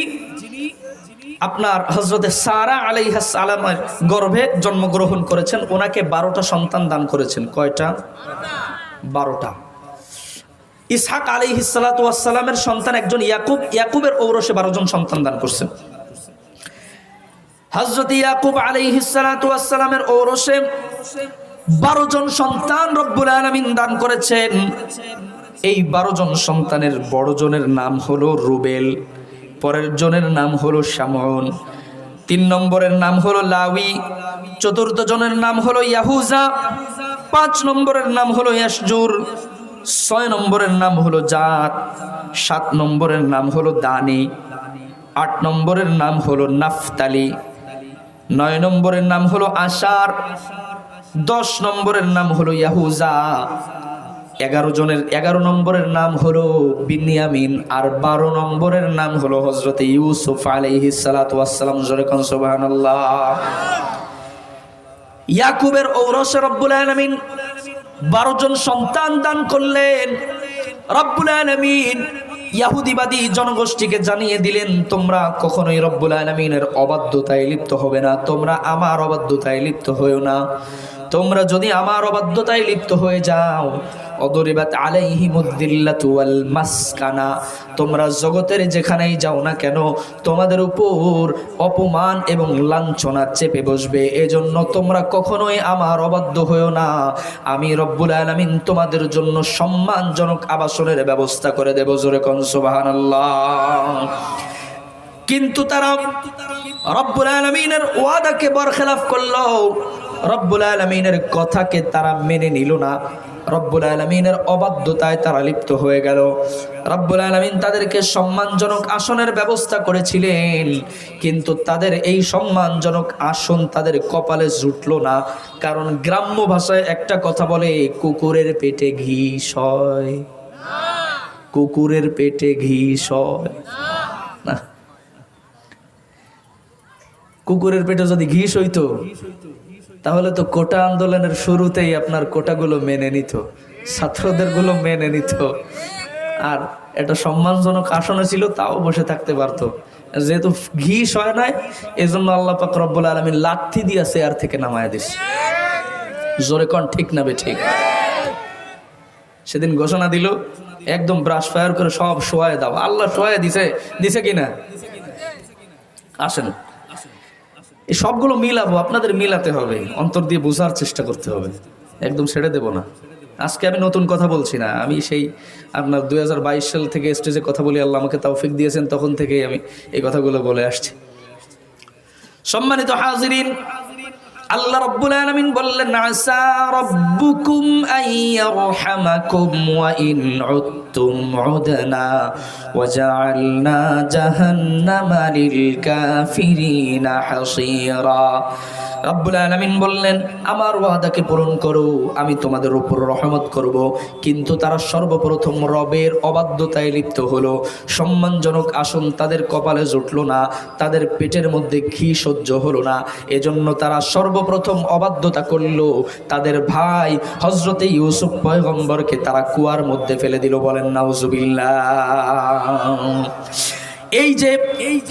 আপনার হযরতে সারা আলাইহিস সালামের গর্ভে জন্মগ্রহণ করেছেন, ওনাকে 12টা সন্তান দান করেছেন। কয়টা? 12টা। ইসহাক আলাইহিস সালাতু ওয়াস সালামের সন্তান একজন ইয়াকুব, ইয়াকুবের ঔরসে 12 জন সন্তান দান করছেন। হযরত ইয়াকুব আলাইহিস সালাতু ওয়াস সালামের ঔরসে 12 জন সন্তান রব্বুল আলামিন দান করেছেন। এই 12 জন সন্তানের বড় জনের নাম হলো রুবেল, পরের জনের নাম হলো শামউন, 3 নম্বরের নাম হলো লাউই, 4র্থ জনের নাম হলো ইয়াহুজা, 5 নম্বরের নাম হলো ইয়াশজুর, 6 নম্বরের নাম হলো জাত, 7 নম্বরের নাম হলো দানি, 8 নম্বরের নাম হলো নাফতালি, 9 নম্বরের নাম হলো আশার, 10 নম্বরের নাম হলো ইয়াহুজা, 11 নম্বরের নাম হলো বিনিয়ামিন, আর 12 নম্বরের নাম হলো হযরতে ইউসুফ আলাইহিস সালাতু ওয়াস সালাম। জোরে কোন সুবহানাল্লাহ। ইয়াকুবের ঔরসে রব্বুল আলামিন 12 জন সন্তান দান করলেন। রব্বুল আলামিন ইহুদিবাদী জনগোষ্ঠীকে জানিয়ে দিলেন, তোমরা কখনোই রব্বুল আলামিনের অবাধ্যতায় লিপ্ত হবে না, তোমরা আমার অবাধ্যতায় লিপ্ত হয়েও না। তোমরা যদি আমার অবাধ্যতায় লিপ্ত হয়ে যাও, অদরিবাত আলাইহিমুদ্দিল্লাতু ওয়াল মাসকানা, তোমরা জগতের যেখানেই যাও না কেন তোমাদের উপর অপমান এবং লাঞ্ছনা চেপে বসবে। এজন্য তোমরা কখনোই আমার অবাধ্য হয়েও না। আমি রব্বুল আলামিন তোমাদের জন্য সম্মানজনক আবাসনের ব্যবস্থা করে দেব। জোরে কোন সুবহানাল্লাহ। কিন্তু তারা রব্বুল আলামিনের ওয়াদাকে বরখেলাফ করলো, রব্বুল আলামিনের কথাকে তারা মেনে নিল না, রব্বুল আলামিনের অবাধ্যতায় তারা লিপ্ত হয়ে গেল। রব্বুল আলামিন তাদেরকে সম্মানজনক আসনের ব্যবস্থা করেছিলেন, কিন্তু তাদের এই সম্মানজনক আসন তাদের কপালে জুটলো না। কারণ গ্রাম্য ভাষায় একটা কথা বলে, কুকুরের পেটে ঘি সয়। কুকুরের পেটে ঘি সয় না। কুকুরের পেটে যদি ঘি সইতো তাহলে তো কোটা আন্দোলনের শুরুতেই আপনার কোটাগুলো মেনে নিত, ছাত্রদের গুলো মেনে নিত, আর এটা সম্মানজনক আসনে ছিল, তাও বসে থাকতে পারতো। যেহেতু ঘি সয় নাই, এজন্য আল্লাহ পাক রব্বুল আলামিন লাঠি দিয়া চেয়ার থেকে নামায় দিছে। জোরে কোন ঠিক না বে ঠিক? সেদিন ঘোষণা দিল, একদম ব্রাশ ফায়ার করে সব শোয়ায় দাও। আল্লাহ শোয়ায় দিছে কিনা? আসেন, এই সবগুলো মিলাবো, আপনাদের মিলাতে হবে, অন্তর দিয়ে বোঝার চেষ্টা করতে হবে, একদম ছেড়ে দেব না। আজকে আমি নতুন কথা বলছি না, আমি সেই আপনার 2022 সাল থেকে স্টেজে কথা বলি, আল্লাহ আমাকে তৌফিক দিয়েছেন, তখন থেকেই আমি এই কথাগুলো বলে আসছি। সম্মানিত হাজিরিন, আল্লাহ রাব্বুল আলামিন বললেন, আসা রাব্বুকুম আইয়ারহামাকুম ওয়া ইন উদতুম উদনা ওয়া জাআলনা জাহান্নামা লিল কাফিরিনা হাসীরা। রাব্বুল আলামিন বললেন, আমার ওয়াদাকে পূরণ করো, আমি তোমাদের উপর রহমত করব। কিন্তু তারা সর্বপ্রথম রবের অবাধ্যতায় লিপ্ত হলো, সম্মানজনক আসন তাদের কপালে জুটলো না, তাদের পেটের মধ্যে ঘি সহ্য হলো না, এজন্য তারা সর্বপ্রথম অবাধ্যতা করলো। তাদের ভাই হযরতে ইউসুফ পয়গম্বরকে তারা কুয়ার মধ্যে ফেলে দিল। বলেন নাউজুবিল্লাহ। এই যে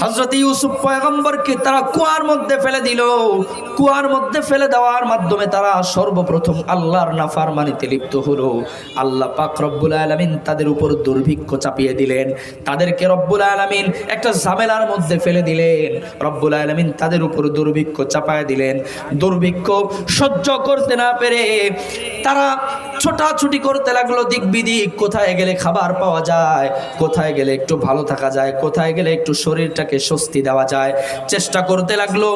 হযরত ইউসুফ পয়গম্বরকে তারা কুয়ার মধ্যে ফেলে দিল, কুয়ার মধ্যে ফেলে দেওয়ার মাধ্যমে তারা সর্বপ্রথম আল্লাহর নাফরমানিতে লিপ্ত হলো। আল্লাহ পাক রব্বুল আলামিন তাদের উপর দুর্ভিক্ষ চাপিয়ে দিলেন, তাদেরকে রব্বুল আলামিন একটা ঝামেলার মধ্যে ফেলে দিলেন। রব্বুল আলামিন তাদের উপর দুর্ভিক্ষ চাপায় দিলেন। দুর্ভিক্ষ সহ্য করতে না পেরে তারা ছোটাছুটি করতে লাগলো দিক বিদিক, কোথায় গেলে খাবার পাওয়া যায়, কোথায় গেলে একটু ভালো থাকা যায়, কোথায় গেলে একটু শরীরটাকে স্বস্তি দেওয়া যায়, চেষ্টা করতে লাগলো।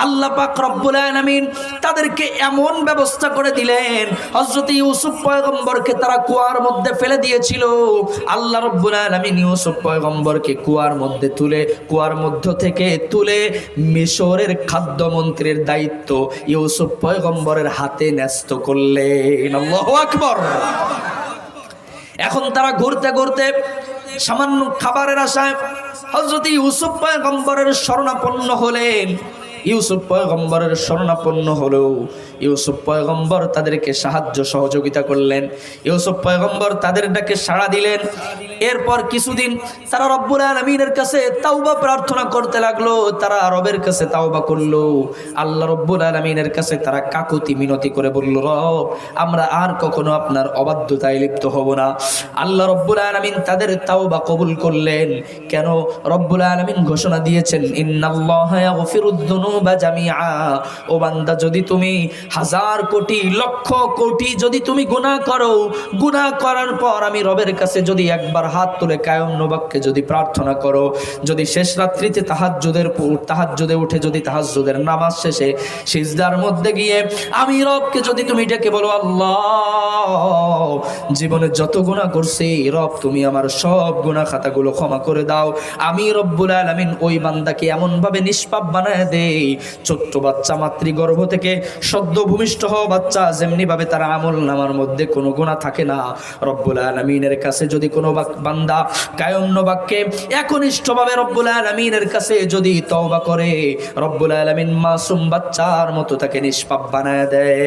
আল্লাহ পাক রব্বুল আলামিন তাদেরকে এমন ব্যবস্থা করে দিলেন, হযরত ইউসুফ পয়গম্বরকে তারা কুয়ার মধ্যে ফেলে দিয়েছিল। আল্লাহ রব্বুল আলামিন ইউসুফ পয়গম্বরকে কুয়ার মধ্য থেকে তুলে মিশরের খাদ্যমন্ত্রীর দায়িত্ব ইউসুফ পয়গম্বরের হাতে ন্যস্ত করলেন। আল্লাহু আকবার। এখন তারা ঘুরতে ঘুরতে সামান্য খাবারের আশায় হযরত ইউসুফ পয়গম্বরের শরণাপন্ন হলেন। ইউসুফ পয়গম্বরের শরণাপন্ন হলেও ইউসুফ পয়গম্বর তাদেরকে সাহায্য সহযোগিতা করলেন। ইউসুফ পয়গম্বর তাদের ডাকে সাড়া দিলেন। এরপর কিছুদিন তারা রব্বুল আলামিনের কাছে তাওবা প্রার্থনা করতে লাগলো। তারা রবের কাছে তাওবা করলো। আল্লাহ রব্বুল আলামিনের কাছে তারা কাকুতি মিনতি করে বলল, রব, আমরা আর কখনো আপনার অবাধ্যতায় লিপ্ত হব না। আল্লাহ রব্বুল আলামিন তাদের তাওবা কবুল করলেন। কেন? রব্বুল আলামিন ঘোষণা দিয়েছেন, ইন্নাল্লাহা ইয়াগফিরুদ যুনুবা জামিআ। ও বান্দা, যদি তুমি হাজার কোটি লক্ষ কোটি যদি তুমি গুনাহ করো, গুনাহ করার পর আমি রবের কাছে যদি একবার হাত তুলে কায়ম বাক্যে যদি প্রার্থনা করো, যদি শেষ রাত্রিতে তাহাজ্জুদে উঠে যদি তাহাজ্জুদের নামাজ শেষে সিজদার মধ্যে গিয়ে আমি রবকে যদি তুমি ডেকে বলো, আল্লাহ, জীবনে যত গুনাহ করছি রব, তুমি আমার সব গুনাহ খাতাগুলো ক্ষমা করে দাও, আমি রব্বুল আলামিন ওই বান্দাকে এমন ভাবে নিষ্পাপ বানায় দেই, ছোট্ট বাচ্চা মাতৃগর্ভ থেকে সদ্য ভূমিষ্ঠ হওয়া বাচ্চা যেমনি ভাবে তার আমল নামার মধ্যে কোনো গুনাহ থাকে না, রব্বুল আলামিনের কাছে যদি কোনো বান্দা কায়ম বাক্যে একনিষ্ঠভাবে রব্বুল আলামিনের কাছে যদি তওবা করে, রব্বুল আলামিন মাসুম বাচ্চার মতো তাকে নিষ্পাপ বানায় দেয়।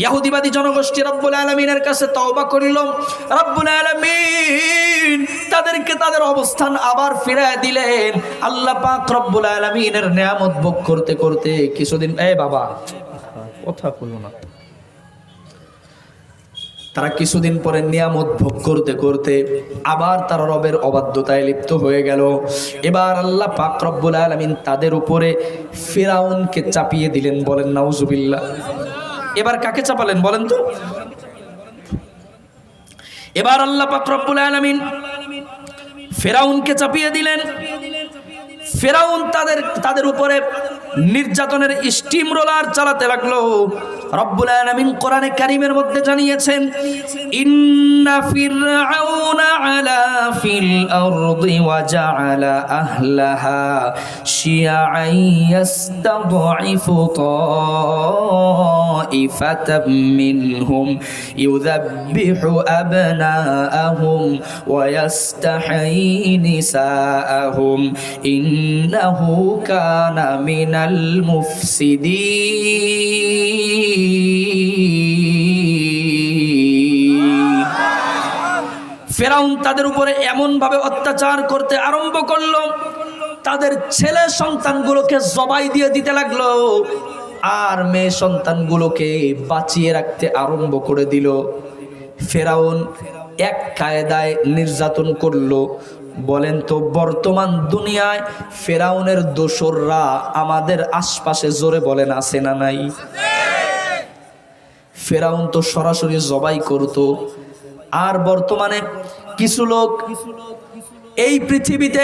ইহুদিবাদী জনগোষ্ঠী রব্বুল আলামিনের কাছে তওবা করিল। রব্বুল আলামিন তাদেরকে তাদের অবস্থান আবার ফিরায় দিলেন। আল্লাহ পাক রব্বুল আলামিনের নিয়ামত ভোগ করতে করতে কিছুদিন, বাবা কথা বলো না, তারা কিছুদিন পরে নিয়ামত ভোগ করতে করতে আবার তারা রবের অবাধ্যতায় লিপ্ত হয়ে গেল। এবার আল্লাহ পাক রব্বুল আলামিন তাদের উপরে ফিরাউনকে চাপিয়ে দিলেন। বলেন নাউজুবিল্লাহ। এবার কাকে চাপালেন বলেন তো? এবার আল্লাহ পাক রব্বুল আলামিন ফিরাউনকে চাপিয়ে দিলেন। ফিরাউন তাদের উপরে নির্যাতনের স্টিম রোলার চালাতে লাগলো। রব্বুল আলামিন কোরআনে কারীমের মধ্যে জানিয়েছেন, ইন্না ফিরআউনা আলা ফিল আরদি ওয়া জাআলা আহলাহা শিয়াআন ইয়াস্তাদঈফু তাইফাতাম মিনহুম ইউযাব্বিহু আবনাআহুম ওয়া ইয়াস্তাহয়ী নিসাআহুম ইন্নাহু কানা মিনাল মুফসিদিন। ফিরাউন তাদের উপরে এমন ভাবে অত্যাচার করতে আরম্ভ করলো, তাদের ছেলে সন্তানগুলোকে জবাই দিয়ে দিতে লাগলো, আর মেয়ে সন্তানগুলোকে বাঁচিয়ে রাখতে আরম্ভ করে দিল। ফিরাউন এক কায়দায় নির্যাতন করলো। বলেন তো, বর্তমান দুনিয়ায় ফিরাউনের দোসররা আমাদের আশপাশে জোরে বলেন আছে না নাই? ফিরাউন তো সরাসরি জবাই করতো। আর বর্তমানে কিছু লোক এই পৃথিবীতে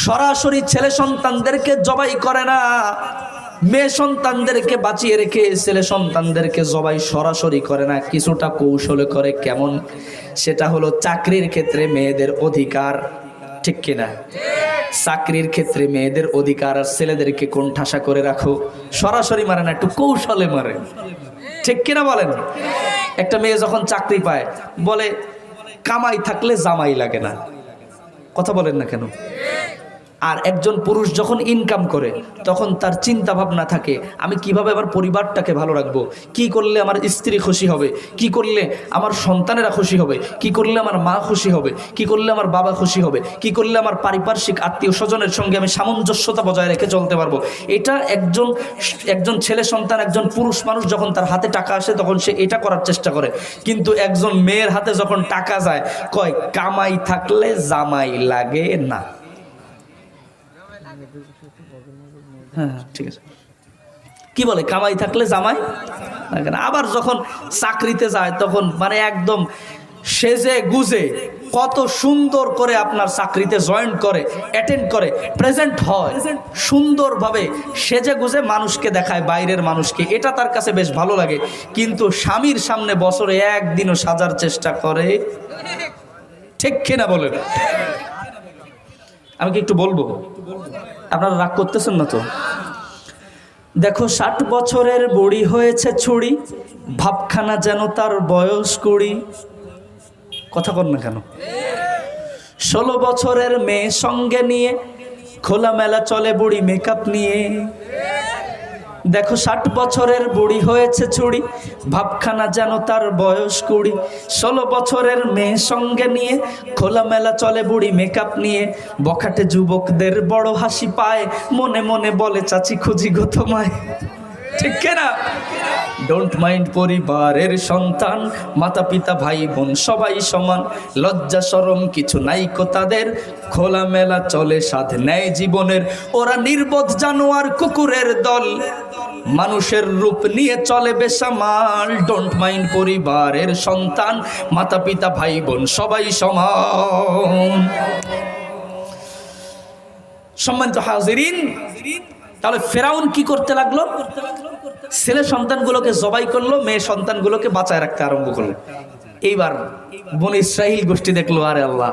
সরাসরি ছেলে সন্তানদেরকে জবাই করে না, মেয়ে সন্তানদেরকে বাঁচিয়ে রেখে ছেলে সন্তানদেরকে জবাই সরাসরি করে না, কিছুটা কৌশলে করে। কেমন? সেটা হলো চাকরির ক্ষেত্রে মেয়েদের অধিকার, ঠিক কিনা? চাকরির ক্ষেত্রে মেয়েদের অধিকার, আর ছেলেদেরকে কোণঠাসা করে রাখো। সরাসরি মারে না, একটু কৌশলে মারে, ঠিক কিনা বলেন? একটা মেয়ে যখন চাকরি পায় বলে কামাই থাকলে জামাই লাগে না, কথা বলেন না কেন? আর একজন পুরুষ যখন ইনকাম করে তখন তার চিন্তা ভাবনা থাকে, আমি কিভাবে আমার পরিবারটাকে ভালো রাখবো, কি করলে আমার স্ত্রী খুশি হবে, কি করলে আমার সন্তানেরা খুশি হবে, কি করলে আমার মা খুশি হবে, কি করলে আমার বাবা খুশি হবে, কি করলে আমার পারিপার্শ্বিক আত্মীয় স্বজনের সঙ্গে আমি সামঞ্জস্যতা বজায় রেখে চলতে পারবো। এটা একজন ছেলে সন্তান, একজন পুরুষ মানুষ যখন তার হাতে টাকা আসে তখন সে এটা করার চেষ্টা করে। কিন্তু একজন মেয়ের হাতে যখন টাকা যায়, কয় কামাই থাকলে জামাই লাগে না। হ্যাঁ, ঠিক আছে। কি বলে? কামাই থাকলে জামাই আবার যখন চাকরিতে যায় তখন মানে একদম সেজে গুজে কত সুন্দর করে আপনার চাকরিতে জয়েন করে, অ্যাটেন্ড করে, প্রেজেন্ট হয় সুন্দরভাবে সেজে গুজে মানুষকে দেখায়, বাইরের মানুষকে, এটা তার কাছে বেশ ভালো লাগে। কিন্তু স্বামীর সামনে বছরে একদিনও সাজার চেষ্টা করে, ঠিক কিনা বলেন? আমি কি একটু বলবো? আপনারা রাগ করতেছেন না তো? দেখো 60 বছরের বুড়ি হয়েছে ছুরি, ভাবখানা যেন তার বয়স 20। কথা বল না কেন? 16 বছরের মেয়ে সঙ্গে নিয়ে খোলামেলা চলে বুড়ি মেকআপ নিয়ে। দেখো 60 বছরের বুড়ি হয়েছে ছুরি, ভাবখানা যেন তার বয়স 20। 16 বছরের মেয়ে সঙ্গে নিয়ে খোলামেলা চলে বুড়ি মেকআপ নিয়ে। বখাটে যুবকদের বড় হাসি পায়, মনে মনে বলে চাচি খুঁজি গো তোমায়। ঠিক কিনা? ডোন্ট মাইন্ড পরিবারের সন্তান, মাতা পিতা ভাই বোন সবাই সমান, লজ্জা শরম কিছু নাই কো তাদের, খোলামেলা চলে সাধ নেয় জীবনের। ওরা নির্বোধ জানোয়ার কুকুরের দল, মানুষের রূপ নিয়ে চলে বেসামাল। ডোন্ট মাইন্ড পরিবারের সন্তান, মাতা পিতা ভাই বোন সবাই সমান। সম্মানিত হাজিরিন, তাহলে ফেরাউন কি করতে লাগলো? ছেলে সন্তানগুলোকে জবাই করলো, মেয়ে সন্তানগুলোকে বাঁচায় রাখতে আরম্ভ করলো। এইবার বনি ইসরাইল গোষ্ঠী দেখলো, আরে আল্লাহ,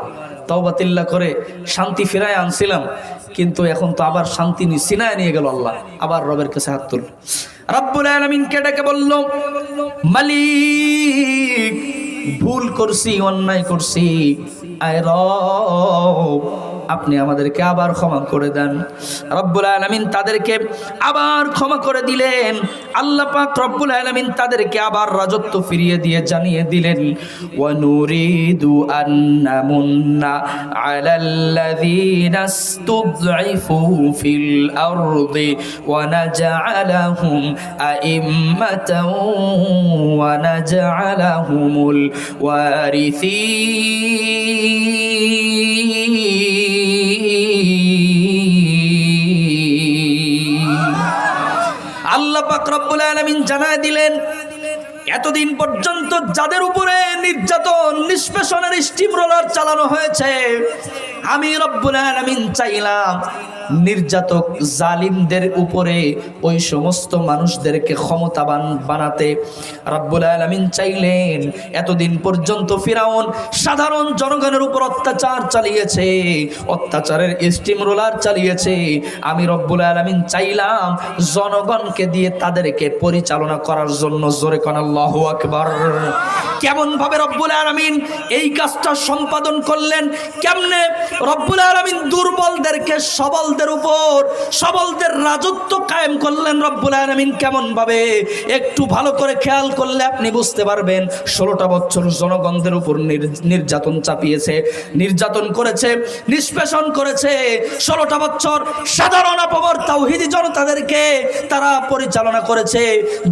তওবাতিল্লাহ করে শান্তি ফিরায় আনছিলাম, কিন্তু এখন তো আবার শান্তি সিনায় নিয়ে গেল আল্লাহ। আবার রবের কাছে হাত তুলল, রব্বুল আলামিনকে ডেকে বলল, মালিক ভুল করছি, অন্যায় করছি, আয় রব আপনি আমাদেরকে আবার ক্ষমা করে দেন। রব্বুল আলামিন তাদেরকে আবার ক্ষমা করে দিলেন। আল্লাহ পাক রব্বুল আলামিন তাদেরকে আবার রাজত্ব ফিরিয়ে দিয়ে জানিয়ে দিলেন, ওয়া নুরিদু আন নামুন্না আলাল্লাযীনা ইসতুযইফু ফিল আরদি ওয়া নাজআলাহুম আইম্মাতাও ওয়া নাজআলাহুমুল ওয়ারিসিন। আল্লাহ পাক রব্বুল আলামিন জানায় দিলেন, এতদিন পর্যন্ত যাদের উপরে নির্যাতন নিষ্পেষণের স্টিম রোলার চালানো হয়েছে, আমি রব্বুল আলামিন চাইলাম নির্যাতক জালিমদের উপরে ওই সমস্ত মানুষদেরকে ক্ষমতাবান বানাতে। রব্বুল আলামিন চাইলেন, এতদিন পর্যন্ত ফিরাউন সাধারণ জনগণের উপর অত্যাচার চালিয়েছে, অত্যাচারের স্টিম রোলার চালিয়েছে। আমি রব্বুল আলামিন চাইলাম জনগণকে দিয়ে তাদেরকে পরিচালনা করার জন্য। জোরে কোন আল্লাহু আকবার। কেমন ভাবে রব্বুল আলামিন এই কাজটা সম্পাদন করলেন? কেমনে রব্বুল আলামিন দুর্বলদেরকে সবলদের উপর, সবলদের রাজত্ব কায়েম করলেন রব্বুল আলামিন কেমন ভাবে? একটু ভালো করে খেয়াল করলে আপনি বুঝতে পারবেন। 16টা বছর জনগণদের উপর নির্যাতন চাপিয়েছে, নির্যাতন করেছে, নিষ্পেষণ করেছে। 16টা বছর সাধারণ আপামর তাওহীদি জনতাদেরকে তারা পরিচালনা করেছে।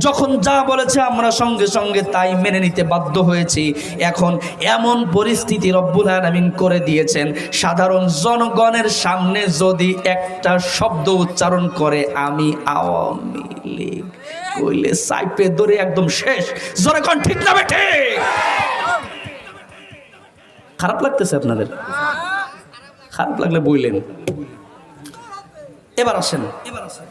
যখন যা বলেছে আমরা সঙ্গে সঙ্গে তাই মেনে নিতে বাধ্য হয়েছি। এখন এমন পরিস্থিতি রব্বুল আলামিন করে দিয়েছেন, সাধারণ জনগণের সামনে যদি একটা শব্দ উচ্চারণ করে আমি আওয়ামী লীগ কইলে সাইপে ধরে একদম শেষ। জোরে কোন ঠিক না বেঠে? খারাপ লাগতেছে আপনাদের? খারাপ লাগলে বললেন। এবার আসেন,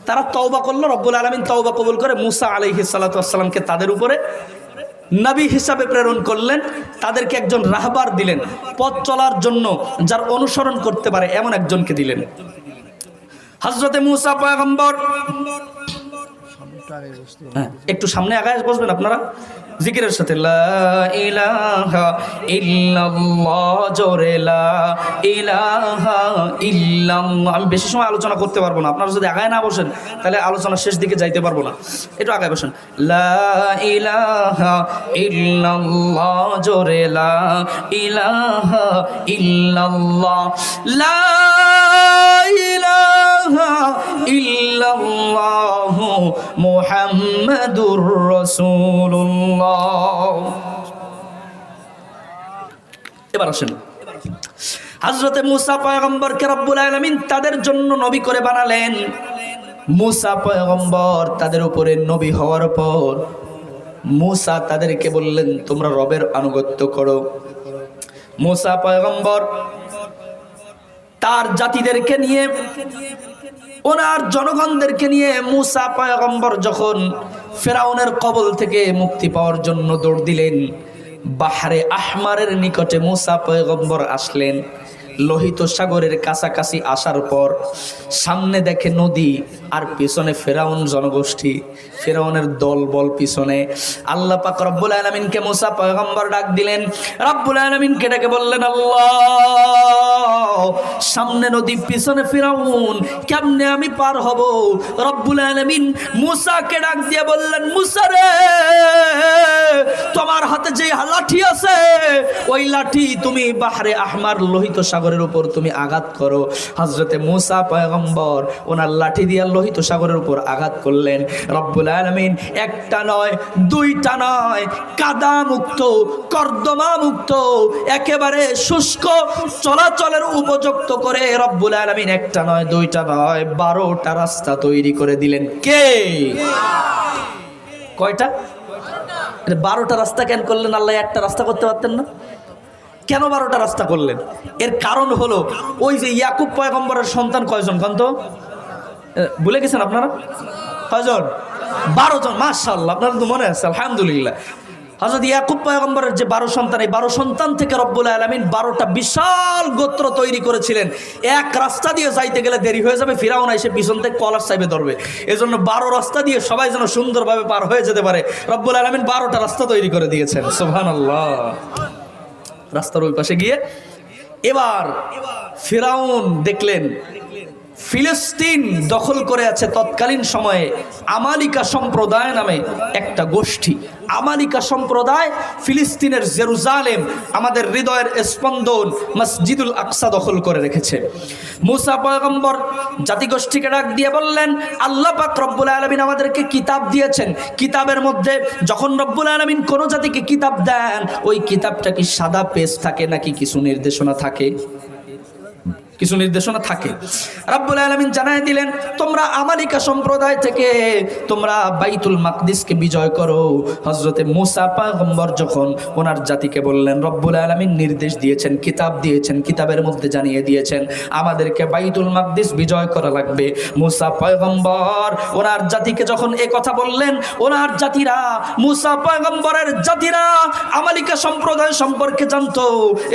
তারা তওবা করলো, রব্বুল আলামিন তওবা কবুল করে মুসা আলাইহিস সালাতু ওয়াস সালামকে তাদের উপরে নবী হিসাবে প্রেরণ করলেন। তাদেরকে একজন রাহবার দিলেন, পথ চলার জন্য যার অনুসরণ করতে পারে এমন একজনকে দিলেন। হযরতে মুসা পয়গম্বর, একটু সামনে আগায় বসবেন আপনারা জিকিরের সাথে, লা ইলাহা ইল্লাল্লাহ, জোরে লা ইলাহা ইল্লাল্লাহ। আমি বেশি সময় আলোচনা করতে পারবো না, আপনারা যদি আগায় না বসেন তাহলে আলোচনা শেষ দিকে যাইতে পারবো না। একটু আগায় বসেন, লা ইলাহা ইল্লাল্লাহ, জোরে লা ইলাহা ইল্লাল্লাহ, লা ইলাহা ইল্লাল্লাহ মুহাম্মাদুর রাসূলুল্লাহ। এবার আসেন, হযরতে মুসা পয়গম্বরকে রব্বুল আলামিন তাদের জন্য নবী করে বানালেন। মুসা পয়গম্বর তাদের উপরে নবী হওয়ার পর মূসা তাদেরকে বললেন তোমরা রবের আনুগত্য করো। মূসা পয়গম্বর তার জাতিদেরকে নিয়ে, ওনার জনগণদেরকে নিয়ে মূসা পয়গম্বর যখন ফেরাউনের কবল থেকে মুক্তি পাওয়ার জন্য দৌড় দিলেন, বাহরে আহমারের নিকটে মূসা পয়গম্বর আসলেন। লোহিত সাগরের কাছাকাছি আসার পর সামনে দেখে নদী, আর পিছনে ফেরাউন জনগোষ্ঠী, ফেরাউনের দলবল পিছনে। আল্লাহ পাক রব্বুল আলামিনকে মূসা পয়গম্বর ডাক দিলেন, রব্বুল আলামিনকে ডেকে বললেন, আল্লাহ সামনে নদী পিছনে ফেরাউন, কেমনে আমি পার হব? রব্বুল আলামিন মূসাকে ডাক দিয়ে বললেন, মূসা রে, তোমার হাতে যে লাঠি আছে ওই লাঠি তুমি বাহরে আহমার লোহিত সাগরের উপর তুমি আঘাত করো। হযরতে মূসা পয়গম্বর ওনার লাঠি দিয়ে লোহিত সাগরের উপর আঘাত করলেন। রব্বুল আলামিন একটা নয়, দুইটা নয়, কাদা মুক্ত, কর্দমা মুক্ত, একেবারে শুষ্ক চলাচলের উপযুক্ত করে রব্বুল আলামিন একটা নয়, দুইটা নয়, 12টা রাস্তা তৈরি করে দিলেন। কে? কয়টা? 12টা রাস্তা কেন করলেন? আল্লাহ একটা রাস্তা করতে পারতেন না? কেন 12টা রাস্তা করলেন? এর কারণ হলো ওই যে ইয়াকুব পয়গম্বরের সন্তান কয়জন কন তো? ভুলে গেছেন আপনারা? কয়জন? 12 জন। মাশাআল্লাহ, আপনারা তো মনে আছে, আলহামদুলিল্লাহ। হযরত ইয়াকুব পয়গম্বরের যে 12 সন্তান, এই 12 সন্তান থেকে রব্বুল আলামিন 12টা বিশাল গোত্র তৈরি করেছিলেন। এক রাস্তা দিয়ে যাইতে গেলে দেরি হয়ে যাবে, ফিরাউন এসে পিছন থেকে কলার চাইবে ধরবে। এজন্য 12 রাস্তা দিয়ে সবাই যেন সুন্দরভাবে পার হয়ে যেতে পারে, রব্বুল আলামিন 12টা রাস্তা তৈরি করে দিয়েছেন। সুবহানাল্লাহ। রাস্তার ওই পাশে গিয়ে এবার ফিরাউন দেখলেন ফিলিস্তিন দখল করে আছে তৎকালীন সময়ে আমালিকা সম্প্রদায় নামে একটা গোষ্ঠী। আমালিকা সম্প্রদায় ফিলিস্তিনের জেরুজালেম, আমাদের হৃদয়ের স্পন্দন মসজিদুল আকসা দখল করে রেখেছে। মূসা পয়গম্বর জাতিগোষ্ঠীকে ডাক দিয়ে বললেন, আল্লাহ পাক রব্বুল আলামিন আমাদেরকে কিতাব দিয়েছেন। কিতাবের মধ্যে যখন রব্বুল আলামিন কোন জাতিকে কিতাব দেন, ওই কিতাবটা কি সাদা পেজ থাকে নাকি কিছু নির্দেশনা থাকে? কিছু নির্দেশনা থাকে। রব্বুল আলামিন জানায় দিলেন, তোমরা আমালিকা সম্প্রদায় থেকে তোমরা বাইতুল মাকদিসকে বিজয় করো। হযরতে মূসা পয়গম্বর যখন ওনার জাতিকে বললেন, রব্বুল আলামিন নির্দেশ দিয়েছেন, কিতাব দিয়েছেন, কিতাবের মধ্যে জানিয়ে দিয়েছেন আমাদেরকে বাইতুল মাকদিস বিজয় করা লাগবে। মূসা পয়গম্বর ওনার জাতিকে যখন এই কথা বললেন, ওনার জাতিরা, মূসা পয়গম্বরের জাতিরা আমালিকা সম্প্রদায় সম্পর্কে জানতো।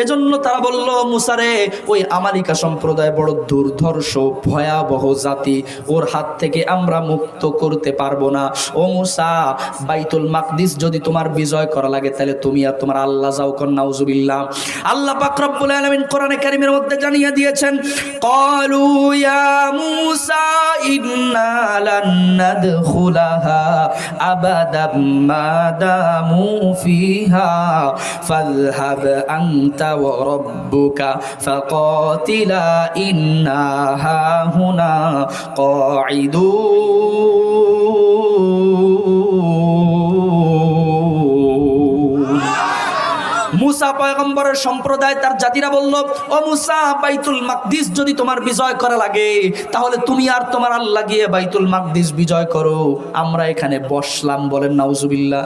এজন্য তারা বলল, মূসা রে, ওই আমালিকা সম্প্রদায় বড় দুর্ধর্ষ ভয়াবহ জাতি, ওর হাত থেকে আমরা মুক্ত করতে পারবো না। ও মূসা, বাইতুল মাকদিস যদি তোমার বিজয় করা লাগে তাহলে তুমি আর তোমার আল্লাহ যাও। কর নাউজুবিল্লাহ। আল্লাহ পাক রব্বুল আলামিন কোরআনে কারীমের মধ্যে জানিয়ে দিয়েছেন, ক্বালু ইয়া মূসা ইন্না লান নাদখুলাহা আবাদাম মা দামু ফিহা ফাযহাব আনতা ওয়া রাব্বুকা ফাকাতিলা ইন্না হাহুনা কাঈদুন। মূসা পয়গম্বরের সম্প্রদায় তার জাতিরা বলল, ও মূসা, বাইতুল মাকদিস যদি তোমার বিজয় করা লাগে তাহলে তুমি আর তোমার আল্লাহ গিয়ে বাইতুল মাকদিস বিজয় করো, আমরা এখানে বসলাম। বলেন নাউজুবিল্লাহ।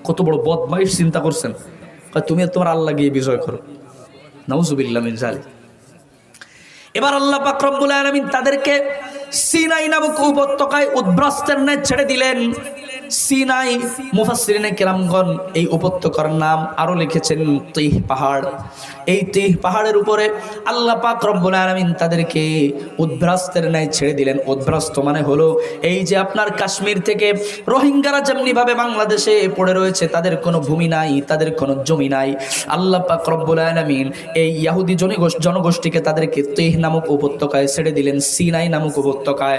কত বড় বদমাইশ চিন্তা করছেন। তুমি আর তোমার আল্লাহ গিয়ে বিজয় করো, নাউজুবিল্লাহ মিন যালিক। এবার আল্লাহ পাক রব্বুল আলামিন তাদেরকে সিনাই নামক উপত্যকায় উদ্ভ্রাস্তের ন্যায় ছেড়ে দিলেন। সিনাই, মুফাসসিরিনে কেরামগণ এই উপত্যকার নাম আরো লিখেছেন তিহ পাহাড়। এই তিহ পাহাড়ের উপরে আল্লাহ পাক রব্বুল আলামিন তাদেরকে উদ্ভ্রাস্তের ন্যায় ছেড়ে দিলেন। উদ্ভ্রাস্ত মানে হলো এই যে আপনার কাশ্মীর থেকে রোহিঙ্গারা যেমনি ভাবে বাংলাদেশে পড়ে রয়েছে, তাদের কোনো ভূমি নাই, তাদের কোনো জমি নাই। আল্লাহ পাক রব্বুল আলামিন এই ইহুদি জনগোষ্ঠীকে তাদেরকে তিহ নামক উপত্যকায় ছেড়ে দিলেন, সিনাই নামক উপত্যকায়।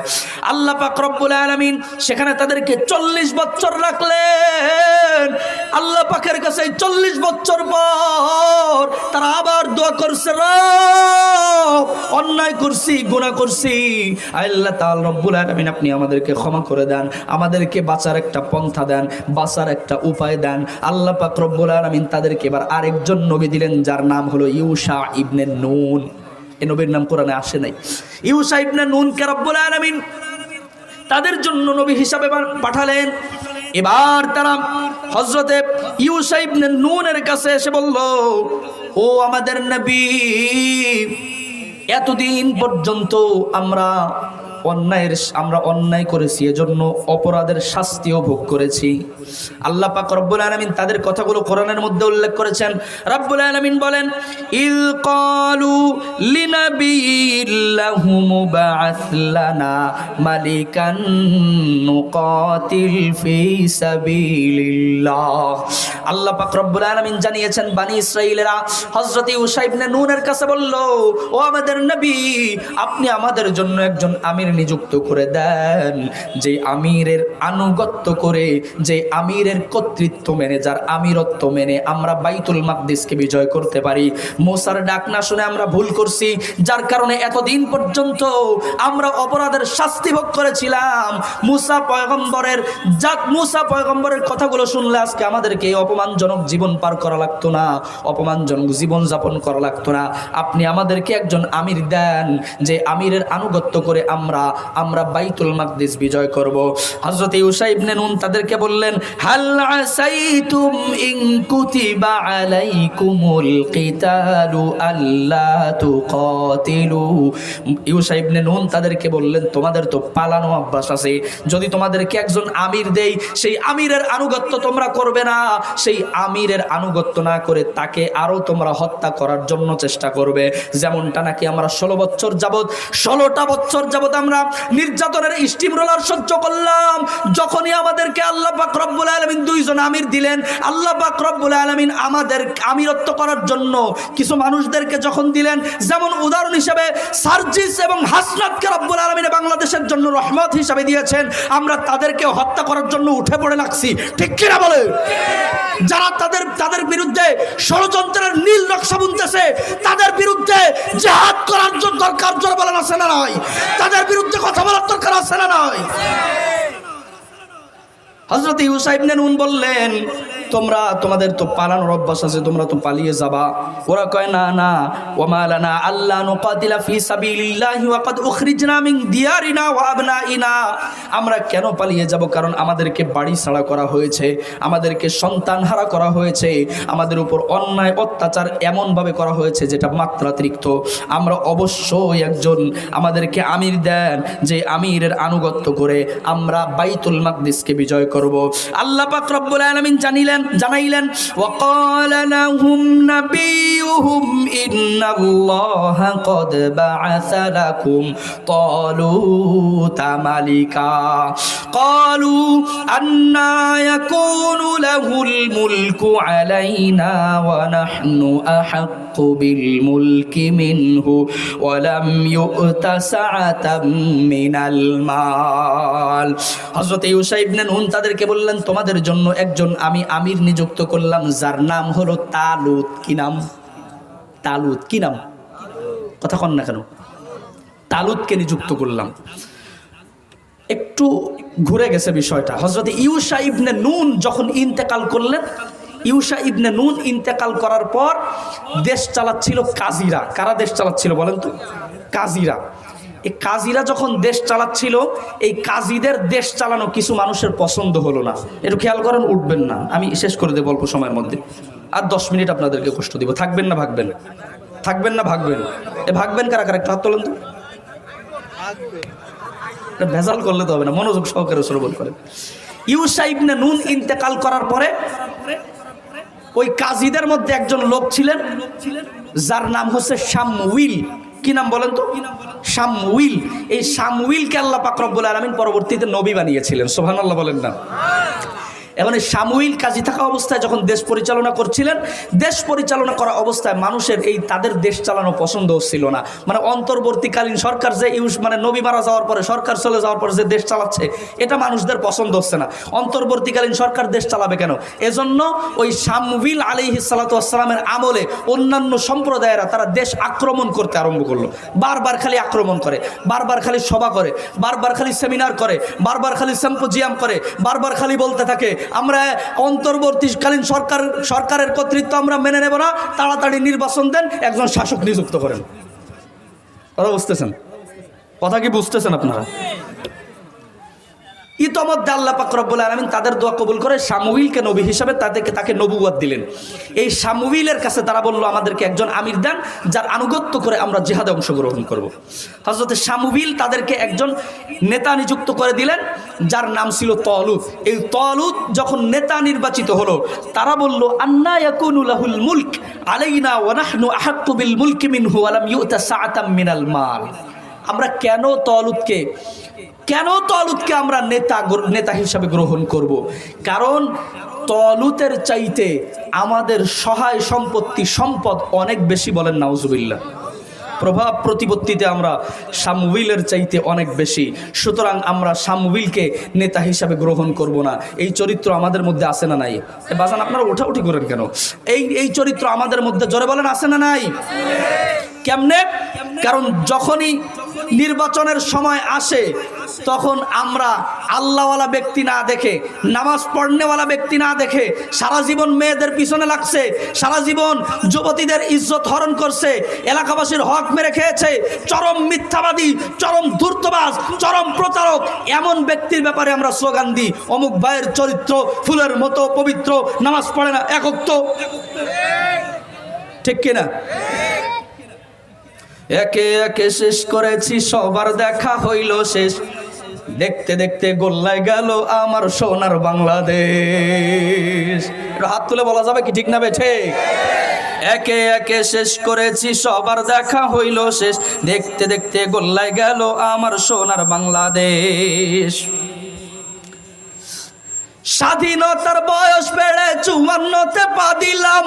আল্লাহ পাক রব্বুল আলামিন সেখানে তাদেরকে 40 বছর রাখলেন। আল্লাহ পাকের কাছে 40 বছর পর তারা আবার দোয়া করছে, রব অন্যায় করছি, গুনাহ করছি, আল্লাহ তাআলা রব্বুল আলামিন আপনি আমাদেরকে ক্ষমা করে দেন, আমাদেরকে বাঁচার একটা পন্থা দেন, বাঁচার একটা উপায় দেন। আল্লাহ পাক রব্বুল আলামিন তাদেরকে এবার আরেকজন নবী দিলেন, যার নাম হলো ইউশা ইবনে নুন। এই নবীর নাম কোরআনে আসে নাই। ইউশা ইবনে নুনকে রব্বুল আলামিন তাদের জন্য নবী হিসাবে পাঠালেন। এবার তারা হযরতে ইউসা ইবনে নুনের কাছে এসে বলল, ও আমাদের নবী, এতদিন পর্যন্ত আমরা অন্যায় করেছি, এজন্য অপরাধের শাস্তিও ভোগ করেছি। আল্লাহ পাক রব্বুল আলামিন তাদের কথাগুলো কোরআনের মধ্যে উল্লেখ করেছেন। রব্বুল আলামিন বলেন, ইল ক্বালু লিনাবিয়্যিল্লাহু মুবআথ লানা মালিকান নুকাতিল ফি সাবিলিল্লাহ। আল্লাহ পাক রব্বুল আলামিন জানিয়েছেন, বনি ইসরাঈলেরা হযরত ইউসা ইবনে নূনের কাছে বলল, ও আমাদের নবী, আপনি আমাদের জন্য একজন আমির নিযুক্ত করে দেন, যে আমিরের আনুগত্য করে, যে আমিরের কর্তৃত্ব মেনে, যার আমিরত্ব মেনে আমরা বাইতুল মাকদিসকে বিজয় করতে পারি। মুসার ডাক না শুনে আমরা ভুল করছি, যার কারণে এতদিন পর্যন্ত আমরা অপরাধের শাস্তি ভোগ করেছিলাম। মুসা পয়গম্বরের কথাগুলো শুনলে আজকে আমাদেরকে এই অপমানজনক জীবন পার করা লাগতো না, অপমানজনক জীবন যাপন করা লাগতো না। আপনি আমাদেরকে একজন আমির দেন, যে আমিরের আনুগত্য করে আমরা বাইতুল মাকদিস বিজয় করব। হযরত ইউসা ইবনে নুন তাদেরকে বললেন, হাল আসাইতুম ইন কুতিবা আলাইকুমুল কিতালু আল্লা তুকাতিলু। ইউসা ইবনে নুন তাদেরকে বললেন, তোমাদের তো পালানো অভ্যাস আছে, যদি তোমাদেরকে একজন আমির দেই, সেই আমিরের আনুগত্য তোমরা করবে না, সেই আমিরের আনুগত্য না করে তাকে আরো তোমরা হত্যা করার জন্য চেষ্টা করবে। যেমনটা নাকি আমরা 16টা বছর যাবত আমরা নির্যাতনের স্টিম রোলার সহ্য করলাম। যখনই আমাদেরকে আল্লাহ পাক রব্বুল আলামিন দুইজন আমির দিলেন, আল্লাহ পাক রব্বুল আলামিন আমাদের আমিরত্ব করার জন্য কিছু মানুষদেরকে যখন দিলেন, যেমন উদাহরণ হিসেবে সার্জিস এবং হাসনাতকে রব্বুল আলামিন বাংলাদেশের জন্য রহমত হিসেবে দিয়েছেন, আমরা তাদেরকে হত্যা করার জন্য উঠে পড়ে লাগছি, ঠিক কিনা বলে? যারা তাদের বিরুদ্ধে ষড়যন্ত্রের নীল নকশা বুনতেছে, তাদের বিরুদ্ধে জিহাদ করার দরকার, জোর বলেন আছে না নয়? তাদের বিরুদ্ধে কথা বলার দরকার আছে না নয়? হযরত ইউসা ইবনে নুন বললেন, তোমাদের তো পালানোর অভ্যাস আছে, তোমরা তো পালিয়ে যাবা। ওরা কয়, না না, ওমা লানা আল্লা নুকাতিলা ফি সাবিলিল্লাহি ওয়া কাদ উখরিজনা মিন দিয়ারিনা ওয়া আবনাইনা। আমরা কেন পালিয়ে যাব? কারণ আমাদেরকে বাড়ি ছাড়া করা হয়েছে, আমাদেরকে সন্তানহারা করা হয়েছে, আমাদের উপর অন্যায় অত্যাচার এমনভাবে করা হয়েছে যেটা মাত্রাতিরিক্ত। আমরা অবশ্যই একজন আমাদেরকে আমির দেন, যে আমিরের আনুগত্য করে আমরা বাইতুল মাকদিসকে বিজয় করব। আল্লাহ পাক রব্বুল আলামিন জানাইলেন, ওয়াকালা লাহুম নাবিয়ুহুম ইন্নাল্লাহা ক্বাদ বা'আসা লাকুম তালুতা মালিকা ক্বালু আন্না ইয়াকুনু লাহুল মুলকু আলাইনা ওয়া নাহনু আহাক্কু বিল মুলকি মিনহু ওয়া লাম ইউ'তা সা'আতাম মিনাল মাল। হযরত ইউসা ইবনে নুন তাদেরকে বললেন, তোমাদের জন্য একজন আমি আমির নিযুক্ত করলাম, যার নাম হলো তালুত। কি নাম? তালুত। কি নাম? কথা কন না কেন? তালুতকে নিযুক্ত করলাম। একটু ঘুরে গেছে বিষয়টা। হযরত ইউসা ইবনে নুন যখন ইন্তেকাল করলেন, ইউসা ইবনে নুন ইন্তেকাল করার পর দেশ চালাচ্ছিল কাজীরা। কারা দেশ চালাচ্ছিল বলেন তো? কাজীরা। এই কাজীরা যখন দেশ চালাচ্ছিল, এই কাজীদের দেশ চালানো কিছু মানুষের পছন্দ হলো না। একটু খেয়াল করেন, উঠবেন না, আমি শেষ করে দেবো অল্প সময়ের মধ্যে। আর 10 মিনিট আপনাদেরকে কষ্ট দিব। থাকবেন না ভাগবেন? থাকবেন না ভাগবেন? ভাগবেন কারা কারা? একটু হাত তোলেন তো। ভেজাল করলে তো হবে না, মনোযোগ সহকারে শ্রবণ করেন। ইউসা ইবনে নুন ইন্তেকাল করার পরে ওই কাজীদের মধ্যে একজন লোক ছিলেন, যার নাম হচ্ছে শামউইল। কি নাম বলেন তো? শামউইল। এই শামউইলকে আল্লাহ পাক রব্বুল আলামিন পরবর্তীতে নবী বানিয়েছিলেন। সুবহানাল্লাহ বলেন না? এবং এই শামউইল কাজী থাকা অবস্থায় যখন দেশ পরিচালনা করছিলেন, দেশ পরিচালনা করা অবস্থায় মানুষের তাদের দেশ চালানো পছন্দ হচ্ছিল না। মানে অন্তর্বর্তীকালীন সরকার যে নবী মারা যাওয়ার পরে, সরকার চলে যাওয়ার পরে যে দেশ চালাচ্ছে, এটা মানুষদের পছন্দ হচ্ছে না। অন্তর্বর্তীকালীন সরকার দেশ চালাবে কেন? এজন্য ওই শামউইল আলাইহিস সালাতু ওয়াস সালামের আমলে অন্যান্য সম্প্রদায়েরা তারা দেশ আক্রমণ করতে আরম্ভ করলো। বারবার খালি আক্রমণ করে, বারবার খালি সভা করে, বারবার খালি সেমিনার করে, বারবার খালি সিম্পোজিয়াম করে, বারবার খালি বলতে থাকে, আমরা অন্তর্বর্তীকালীন সরকারের কর্তৃত্ব আমরা মেনে নেব না, তাড়াতাড়ি নির্বাচন দেন, একজন শাসক নিযুক্ত করেন। কথা বুঝতেছেন? কথা কি বুঝতেছেন আপনারা? ইতোমধ্যে আল্লাহ পাক রব্বুল আলামিন তাদের দোয়া কবুল করে শামুইলকে নবী হিসাবে তাকে নবুয়ত দিলেন। এই শামুইলের কাছে তারা বলল, আমাদেরকে একজন আমির দেন যার আনুগত্য করে আমরা জিহাদে অংশগ্রহণ করব। হযরত শামুইল তাদেরকে একজন নেতা নিযুক্ত করে দিলেন যার নাম ছিল তালুত। এই তালুত যখন নেতা নির্বাচিত হলো, তারা বলল, আন্না ইয়াকুনু লাহুল মুলক আলাইনা ওয়া নাহনু আহাক্কু বিল মুলকি মিনহু ওয়া লাম ইউতা সাআতাম মিনাল মাল। আমরা কেন তালুতকে আমরা নেতা হিসাবে গ্রহণ করব? কারণ তালুতের চাইতে আমাদের সহায় সম্পদ অনেক বেশি, বলেন নাউজুবিল্লাহ। প্রভাব প্রতিপত্তিতে আমরা শামুইলের চাইতে অনেক বেশি, সুতরাং আমরা শামুইলকে নেতা হিসাবে গ্রহণ করব না। এই চরিত্র আমাদের মধ্যে আছে না নাই? বাজান আপনারা উঠাউঠি করেন কেন? এই চরিত্র আমাদের মধ্যে, জোরে বলেন, আছে না নাই? কেমনে? কারণ যখনই নির্বাচনের সময় আসে তখন আমরা আল্লাহওয়ালা ব্যক্তি না দেখে, নামাজ পড়নেওয়ালা ব্যক্তি না দেখে, সারা জীবন মেয়েদের পিছনে লাগছে, সারা জীবন যুবতীদের ইজ্জত হরণ করছে, এলাকাবাসীর হক মেরে খেয়েছে, চরম মিথ্যাবাদী, চরম ধূর্তবাজ, চরম প্রতারক, এমন ব্যক্তির ব্যাপারে আমরা স্লোগান দিই, অমুক ভাইয়ের চরিত্র ফুলের মতো পবিত্র, নামাজ পড়ে না, একক তো, ঠিক কিনা? একে একে শেষ করেছি, সবার দেখা হইল শেষ, দেখতে দেখতে গোল্লায় গেল আমার সোনার বাংলাদেশ। হাত তুলে বলা যাবে কি ঠিক না বেঠে? একে একে শেষ করেছি, সবার দেখা হইল শেষ, দেখতে দেখতে গোল্লায় গেল আমার সোনার বাংলাদেশ। স্বাধীনতার বয়স বেড়ে 54তে পা দিলাম,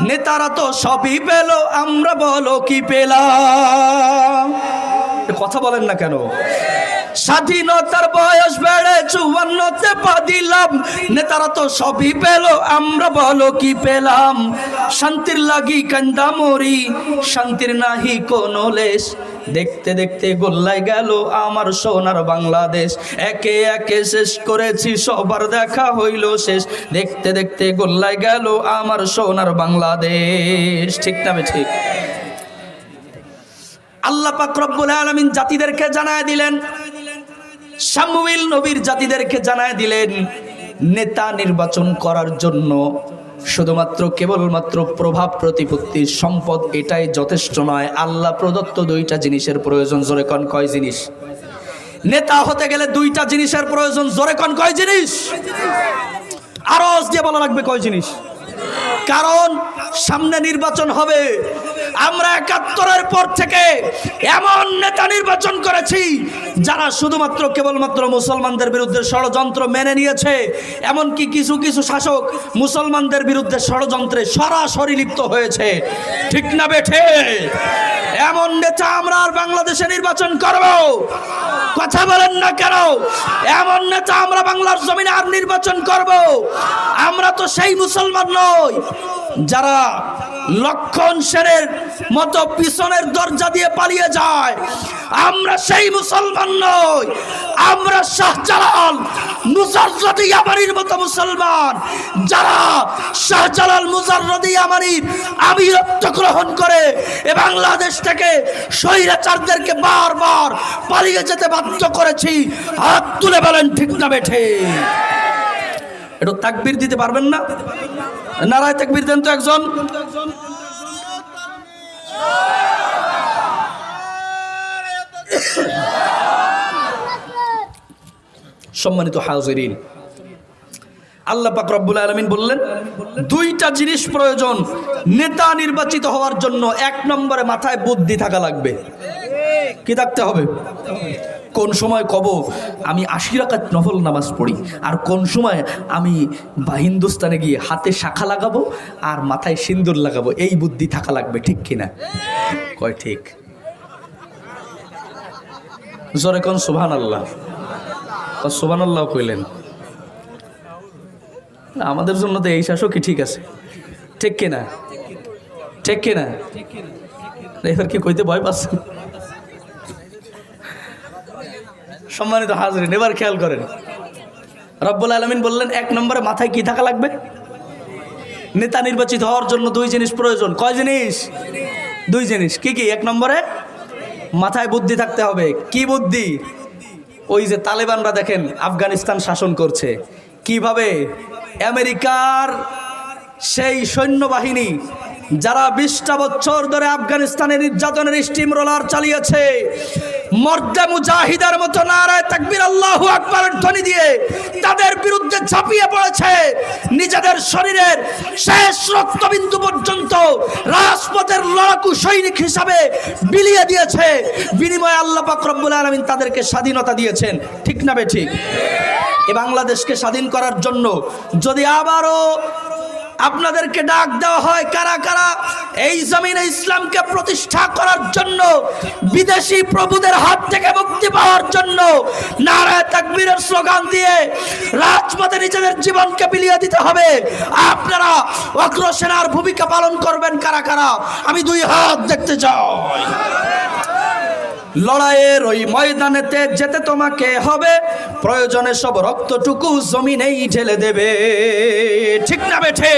নেতারা তো সবই পেল, আমরা বলো কি পেলাম? কথা বলেন না কেন? স্বাধীনতার বয়স বেড়ে 54তে পা দিলাম, নেতারা তো সবই পেল, আমরা বলো কি পেলাম? শান্তির লাগি কান্দা মরি, শান্তির নাহি কোনো লেশ, দেখতে দেখতে গোল্লায় গেল আমার সোনার বাংলাদেশ। একে একে শেষ করেছি, সবার দেখা হইল শেষ, দেখতে দেখতে গোল্লায় গেল আমার সোনার বাংলাদেশ। ঠিক না ঠিক? আল্লাহ পাক রব্বুল আলামিন জাতিদেরকে জানায় দিলেন, শামুইল নবীর জাতিদেরকে জানায় দিলেন, নেতা নির্বাচন করার জন্য শুধুমাত্র কেবলমাত্র প্রভাব প্রতিপত্তি সম্পদ এটাই যথেষ্ট নয়। আল্লাহ প্রদত্ত দুইটা জিনিসের প্রয়োজন। জোরে কোন কয় জিনিস? নেতা হতে গেলে দুইটা জিনিসের প্রয়োজন। জোরে কোন কয় জিনিস? আরজ দিয়ে বলা লাগবে কয় জিনিস? কারণ সামনে নির্বাচন হবে। আমরা ৭১-এর পর থেকে এমন নেতা নির্বাচন করেছি যারা শুধুমাত্র কেবলমাত্র মুসলমানদের বিরুদ্ধে ষড়যন্ত্র মেনে নিয়েছে, এমনকি কিছু কিছু শাসক মুসলমানদের বিরুদ্ধে ষড়যন্ত্রে সরাসরি লিপ্ত হয়েছে। ঠিক না বেঠে? এমন নেতা আমরা আর বাংলাদেশে নির্বাচন করব? কথা বলেন না কেন? এমন নেতা আমরা বাংলার জমিনে আর নির্বাচন করব? আমরা তো সেই মুসলমান নই যারা লক্ষণ সেনের মতো পিছনের দরজা দিয়ে পালিয়ে যায়। আমরা সেই মুসলমান নই। আমরা শাহজালাল মুজাররদি ইয়ামানির মতো মুসলমান, যারা শাহজালাল মুজাররদি ইয়ামানির আমিরত্ব গ্রহণ করে এ বাংলাদেশ থেকে স্বৈরাচারদেরকে বারবার পালিয়ে যেতে বাধ্য করেছি। হাত তুলে বলেন ঠিক না বেঠে? একটু তাকবীর দিতে পারবেন না? নারায়ে তাকবীর দেন তো একজন। সম্মানিত হাজিরিন, আল্লাহ পাক রব্বুল আলামিন বললেন দুইটা জিনিস প্রয়োজন নেতা নির্বাচিত হওয়ার জন্য। ১ নম্বরে মাথায় বুদ্ধি থাকা লাগবে। কি থাকতে হবে? কোন সময় কব আমি ৮০ রাকাত নফল নামাজ পড়ি, আর কোন সময় আমি হিন্দুস্তানে গিয়ে হাতে শাখা লাগাবো আর মাথায় সিন্দুর লাগাবো, এই বুদ্ধি থাকা লাগবে। ঠিক কিনা? কয় ঠিক? জোরে কোন সুবহানাল্লাহ। সুবহানাল্লাহ কইলেন। আমাদের জন্য তো এই শাসকই ঠিক আছে। ঠিক কিনা? ঠিক কিনা? এবার কি কইতে ভয় পাচ্ছেন? সম্মানিত হাজরিন, এবার খেয়াল করেন, রব্বুল আলামিন বললেন ১ নম্বরে মাথায় কি থাকা লাগবে? নেতা নির্বাচিত হওয়ার জন্য ২ জিনিস প্রয়োজন। কয় জিনিস? ২ জিনিস। কি কি? ১ নম্বরে মাথায় বুদ্ধি থাকতে হবে। কি বুদ্ধি? ওই যে তালেবানরা দেখেন আফগানিস্তান শাসন করছে কিভাবে, আমেরিকার সেই সৈন্যবাহিনী যারা 20টা বছর ধরে আফগানিস্তানের নির্যাতনের স্টিম রোলার চালিয়েছে, মর্দে মুজাহিদের মতো নারায়ে তাকবীর আল্লাহু আকবারের ধ্বনি দিয়ে তাদের বিরুদ্ধে ঝাঁপিয়ে পড়েছে, নিজেদের শরীরের শেষ রক্তবিন্দু পর্যন্ত রাজপথের লড়াকু সৈনিক হিসাবে বিলিয়ে দিয়েছে। বিনিময়ে আল্লাহ পাক রব্বুল আলামিন তাদেরকে স্বাধীনতা দিয়েছেন, ঠিক না বেঠিক? এই বাংলাদেশকে স্বাধীন করার জন্য যদি আবারও আপনাদেরকে ডাক দেওয়া হয়, কারা কারা এই জমিনে ইসলামকে প্রতিষ্ঠা করার জন্য, বিদেশি প্রভুদের হাত থেকে মুক্তি পাওয়ার জন্য নারায়ে তাকবীরের স্লোগান দিয়ে রাজপথে নিজেদের জীবনকে বিলিয়ে দিতে হবে, আপনারা অগ্রসেনার ভূমিকা পালন করবেন কারা কারা? আমি 2 হাত দেখতে চাই। লড়াইয়ের ওই ময়দানেতে যেতে তোমাকে হবে, প্রয়োজনে সব রক্তটুকু জমিনেই ঢেলে দেবে, ঠিক না বেঠে?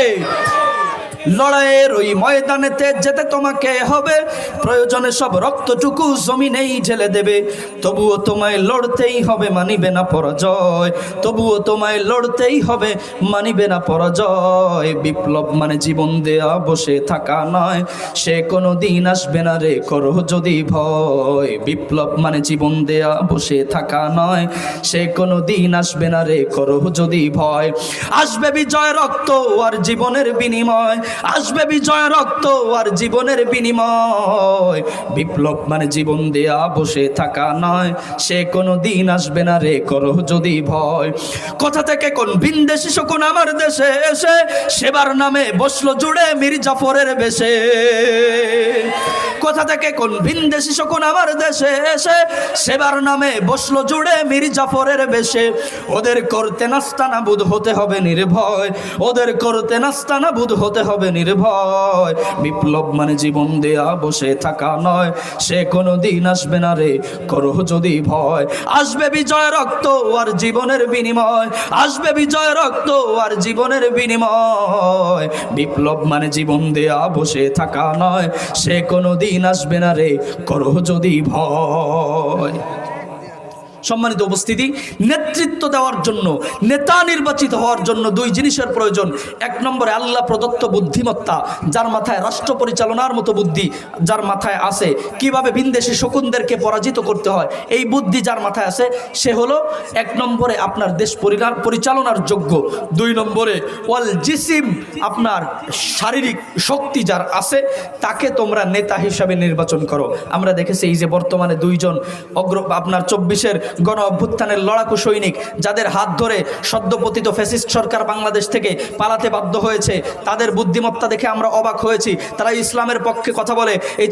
লড়াইয়ের ওই ময়দানেতে যেতে তোমাকে হবে, প্রয়োজনে সব রক্তটুকু জমিনেই ঢেলে দেবে, তবুও তোমায় লড়তেই হবে, মানিবে না পরাজয়, তবুও তোমায় লড়তেই হবে, মানিবে না পরাজয়। বিপ্লব মানে জীবন দেয়া, বসে থাকা নয়, সে কোনো দিন আসবে না রে করো যদি ভয়। বিপ্লব মানে জীবন দেয়া, বসে থাকা নয়, সে কোনো দিন আসবে না রে করো যদি ভয়। আসবে বিজয় রক্ত আর জীবনের বিনিময়, আসবে বিজয় রক্ত আর জীবনের বিনিময়। বিপ্লব মানে জীবন দেয়া, বসে থাকা নয়, সে কোনো দিন আসবে না রে করো যদি ভয়। কোথা থেকে কোন ভিনদেশি শকুন আমার দেশে এসে সেবার নামে বসলো জুড়ে মীর জাফরের বেশে। কোথা থেকে কোন ভিনদেশি শকুন আমার দেশে এসে সেবার নামে বসলো জুড়ে মীর জাফরের বেশে। ওদের করতে নাস্তানা বুধ হতে হবে নির্ভয়, ওদের করতে নাস্তানা বুধ হতে হবে নির্ভয়। বিপ্লব মানে জীবন দেয়া, বসে থাকা নয়, সে কোনো দিন আসবে না রে করো যদি ভয়। আসবে বিজয় রক্ত আর জীবনের বিনিময়, আসবে বিজয় রক্ত আর জীবনের বিনিময়। বিপ্লব মানে জীবন দেয়া, বসে থাকা নয়, সে কোনো দিন আসবে না রে করো যদি ভয়। সম্মানিত উপস্থিতি, নেতৃত্ব দেওয়ার জন্য, নেতা নির্বাচিত হওয়ার জন্য 2 জিনিসের প্রয়োজন। 1 নম্বরে আল্লাহ প্রদত্ত বুদ্ধিমত্তা, যার মাথায় রাষ্ট্র পরিচালনার মতো বুদ্ধি যার মাথায় আছে, কিভাবে ভিনদেশি শকুনদেরকে পরাজিত করতে হয় এই বুদ্ধি যার মাথায় আছে, সে হলো 1 নম্বরে আপনার দেশ পরিচালনার যোগ্য। 2 নম্বরে ওয়াল জিসিম, আপনার শারীরিক শক্তি যার আছে, তাকে তোমরা নেতা হিসাবে নির্বাচন করো। আমরা দেখেছি এই যে বর্তমানে 2 জন আপনার 24-এর গণ অভ্যুত্থানের লড়াকু সৈনিক, যাদের হাত ধরে সদ্যপতিত ফ্যাসিস্ট সরকার বাংলাদেশ থেকে পালাতে বাধ্য হয়েছে, তাদের বুদ্ধিমত্তা দেখে আমরা অবাক হয়েছি। তারা ইসলামের পক্ষে কথা বলে। এই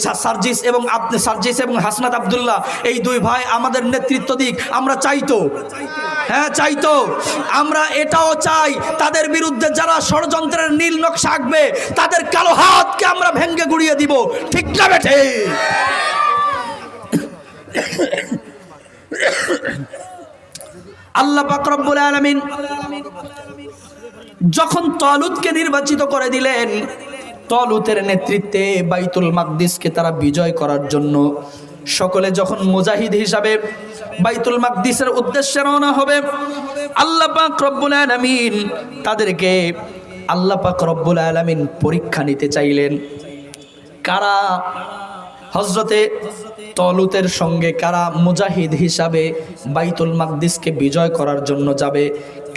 সার্জিস এবং হাসনাত আব্দুল্লাহ, এই 2 ভাই আমাদের নেতৃত্ব দিক, আমরা চাইতো, হ্যাঁ চাইতো। আমরা এটাও চাই তাদের বিরুদ্ধে যারা ষড়যন্ত্রের নীল নকশা আঁকবে, তাদের কালো হাতকে আমরা ভেঙ্গে গুড়িয়ে দিব, ঠিক না বেঠে? আল্লাহ পাক রব্বুল আলামিন যখন তালুতকে নির্বাচিত করে দিলেন, তালুতের নেতৃত্বে বাইতুল মাকদিসকে তারা বিজয় করার জন্য সকলে যখন মুজাহিদ হিসাবে বাইতুল মাকদিসের উদ্দেশ্যে রওনা হবে, আল্লাহ পাক রব্বুল আলামিন তাদেরকে পরীক্ষা নিতে চাইলেন। কারা হযরতে তালুতের সঙ্গে কারা মুজাহিদ হিসাবে বাইতুল মাকদিসকে বিজয় করার জন্য যাবে?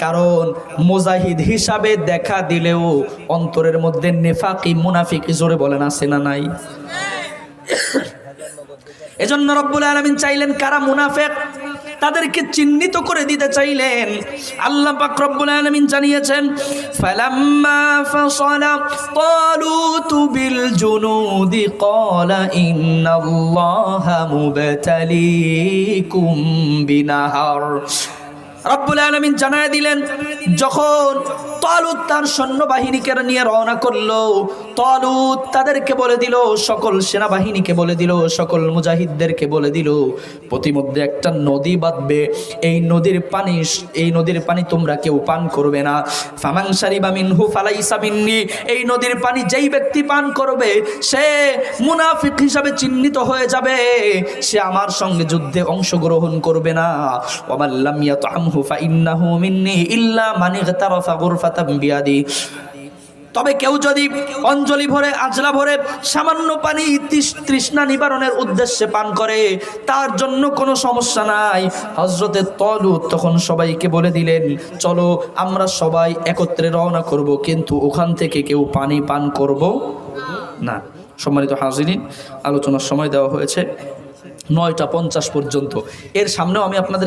কারণ মুজাহিদ হিসাবে দেখা দিলেও অন্তরের মধ্যে নেফাকি মুনাফিকি, জোরে বলেন, আছে না নাই? এজন্য রব্বুল আলামিন চাইলেন কারা মুনাফিক তাদেরকে চিহ্নিত করে দিতে চাইলেন। আল্লাহ পাক রব্বুল আলামিন জানিয়েছেন, ফালাম্মা ফাসালা তালুতু বিল জুনুদি ক্বালা ইন্নাল্লাহা মুবতালিকুম বিনাহার। রব্বুল আলামিন জানায় দিলেন, যখন তালুত তার সৈন্যবাহিনীকে নিয়ে রওনা করলো। তালুত তাদেরকে বলে দিল, সকল সেনাবাহিনীকে বলে দিল, সকল মুজাহিদদেরকে বলে দিল, প্রতিমধ্যে একটা নদী বাঁধবে, এই নদীর পানি তোমরা কেউ পান করবে না। ফামান শারিবা মিনহু ফালাইসা মিন্নি, এই নদীর পানি যেই ব্যক্তি পান করবে সে মুনাফিক হিসাবে চিহ্নিত হয়ে যাবে, সে আমার সঙ্গে যুদ্ধে অংশগ্রহণ করবে না। ওয়া লাম ইয়াতআমহু ফাইন্নাহু মিন্নি ইল্লা মান ইগতারাফা গুরফাতাম বিয়াদি, তবে কেউ যদি অঞ্জলি ভরে আজলা ভরে সামান্য পানি তৃষ্ণা নিবারণের উদ্দেশ্যে পান করে তার জন্য কোনো সমস্যা নাই। হযরতে তালুত তখন সবাইকে বলে দিলেন, চলো আমরা সবাই একত্রে রওনা করব, কিন্তু ওখান থেকে কেউ পানি পান করব না। সম্মানিত হাজিরিন, আলোচনার সময় দেওয়া হয়েছে 9টা 50 পর্যন্ত। এর সামনেও আমি আপনাদের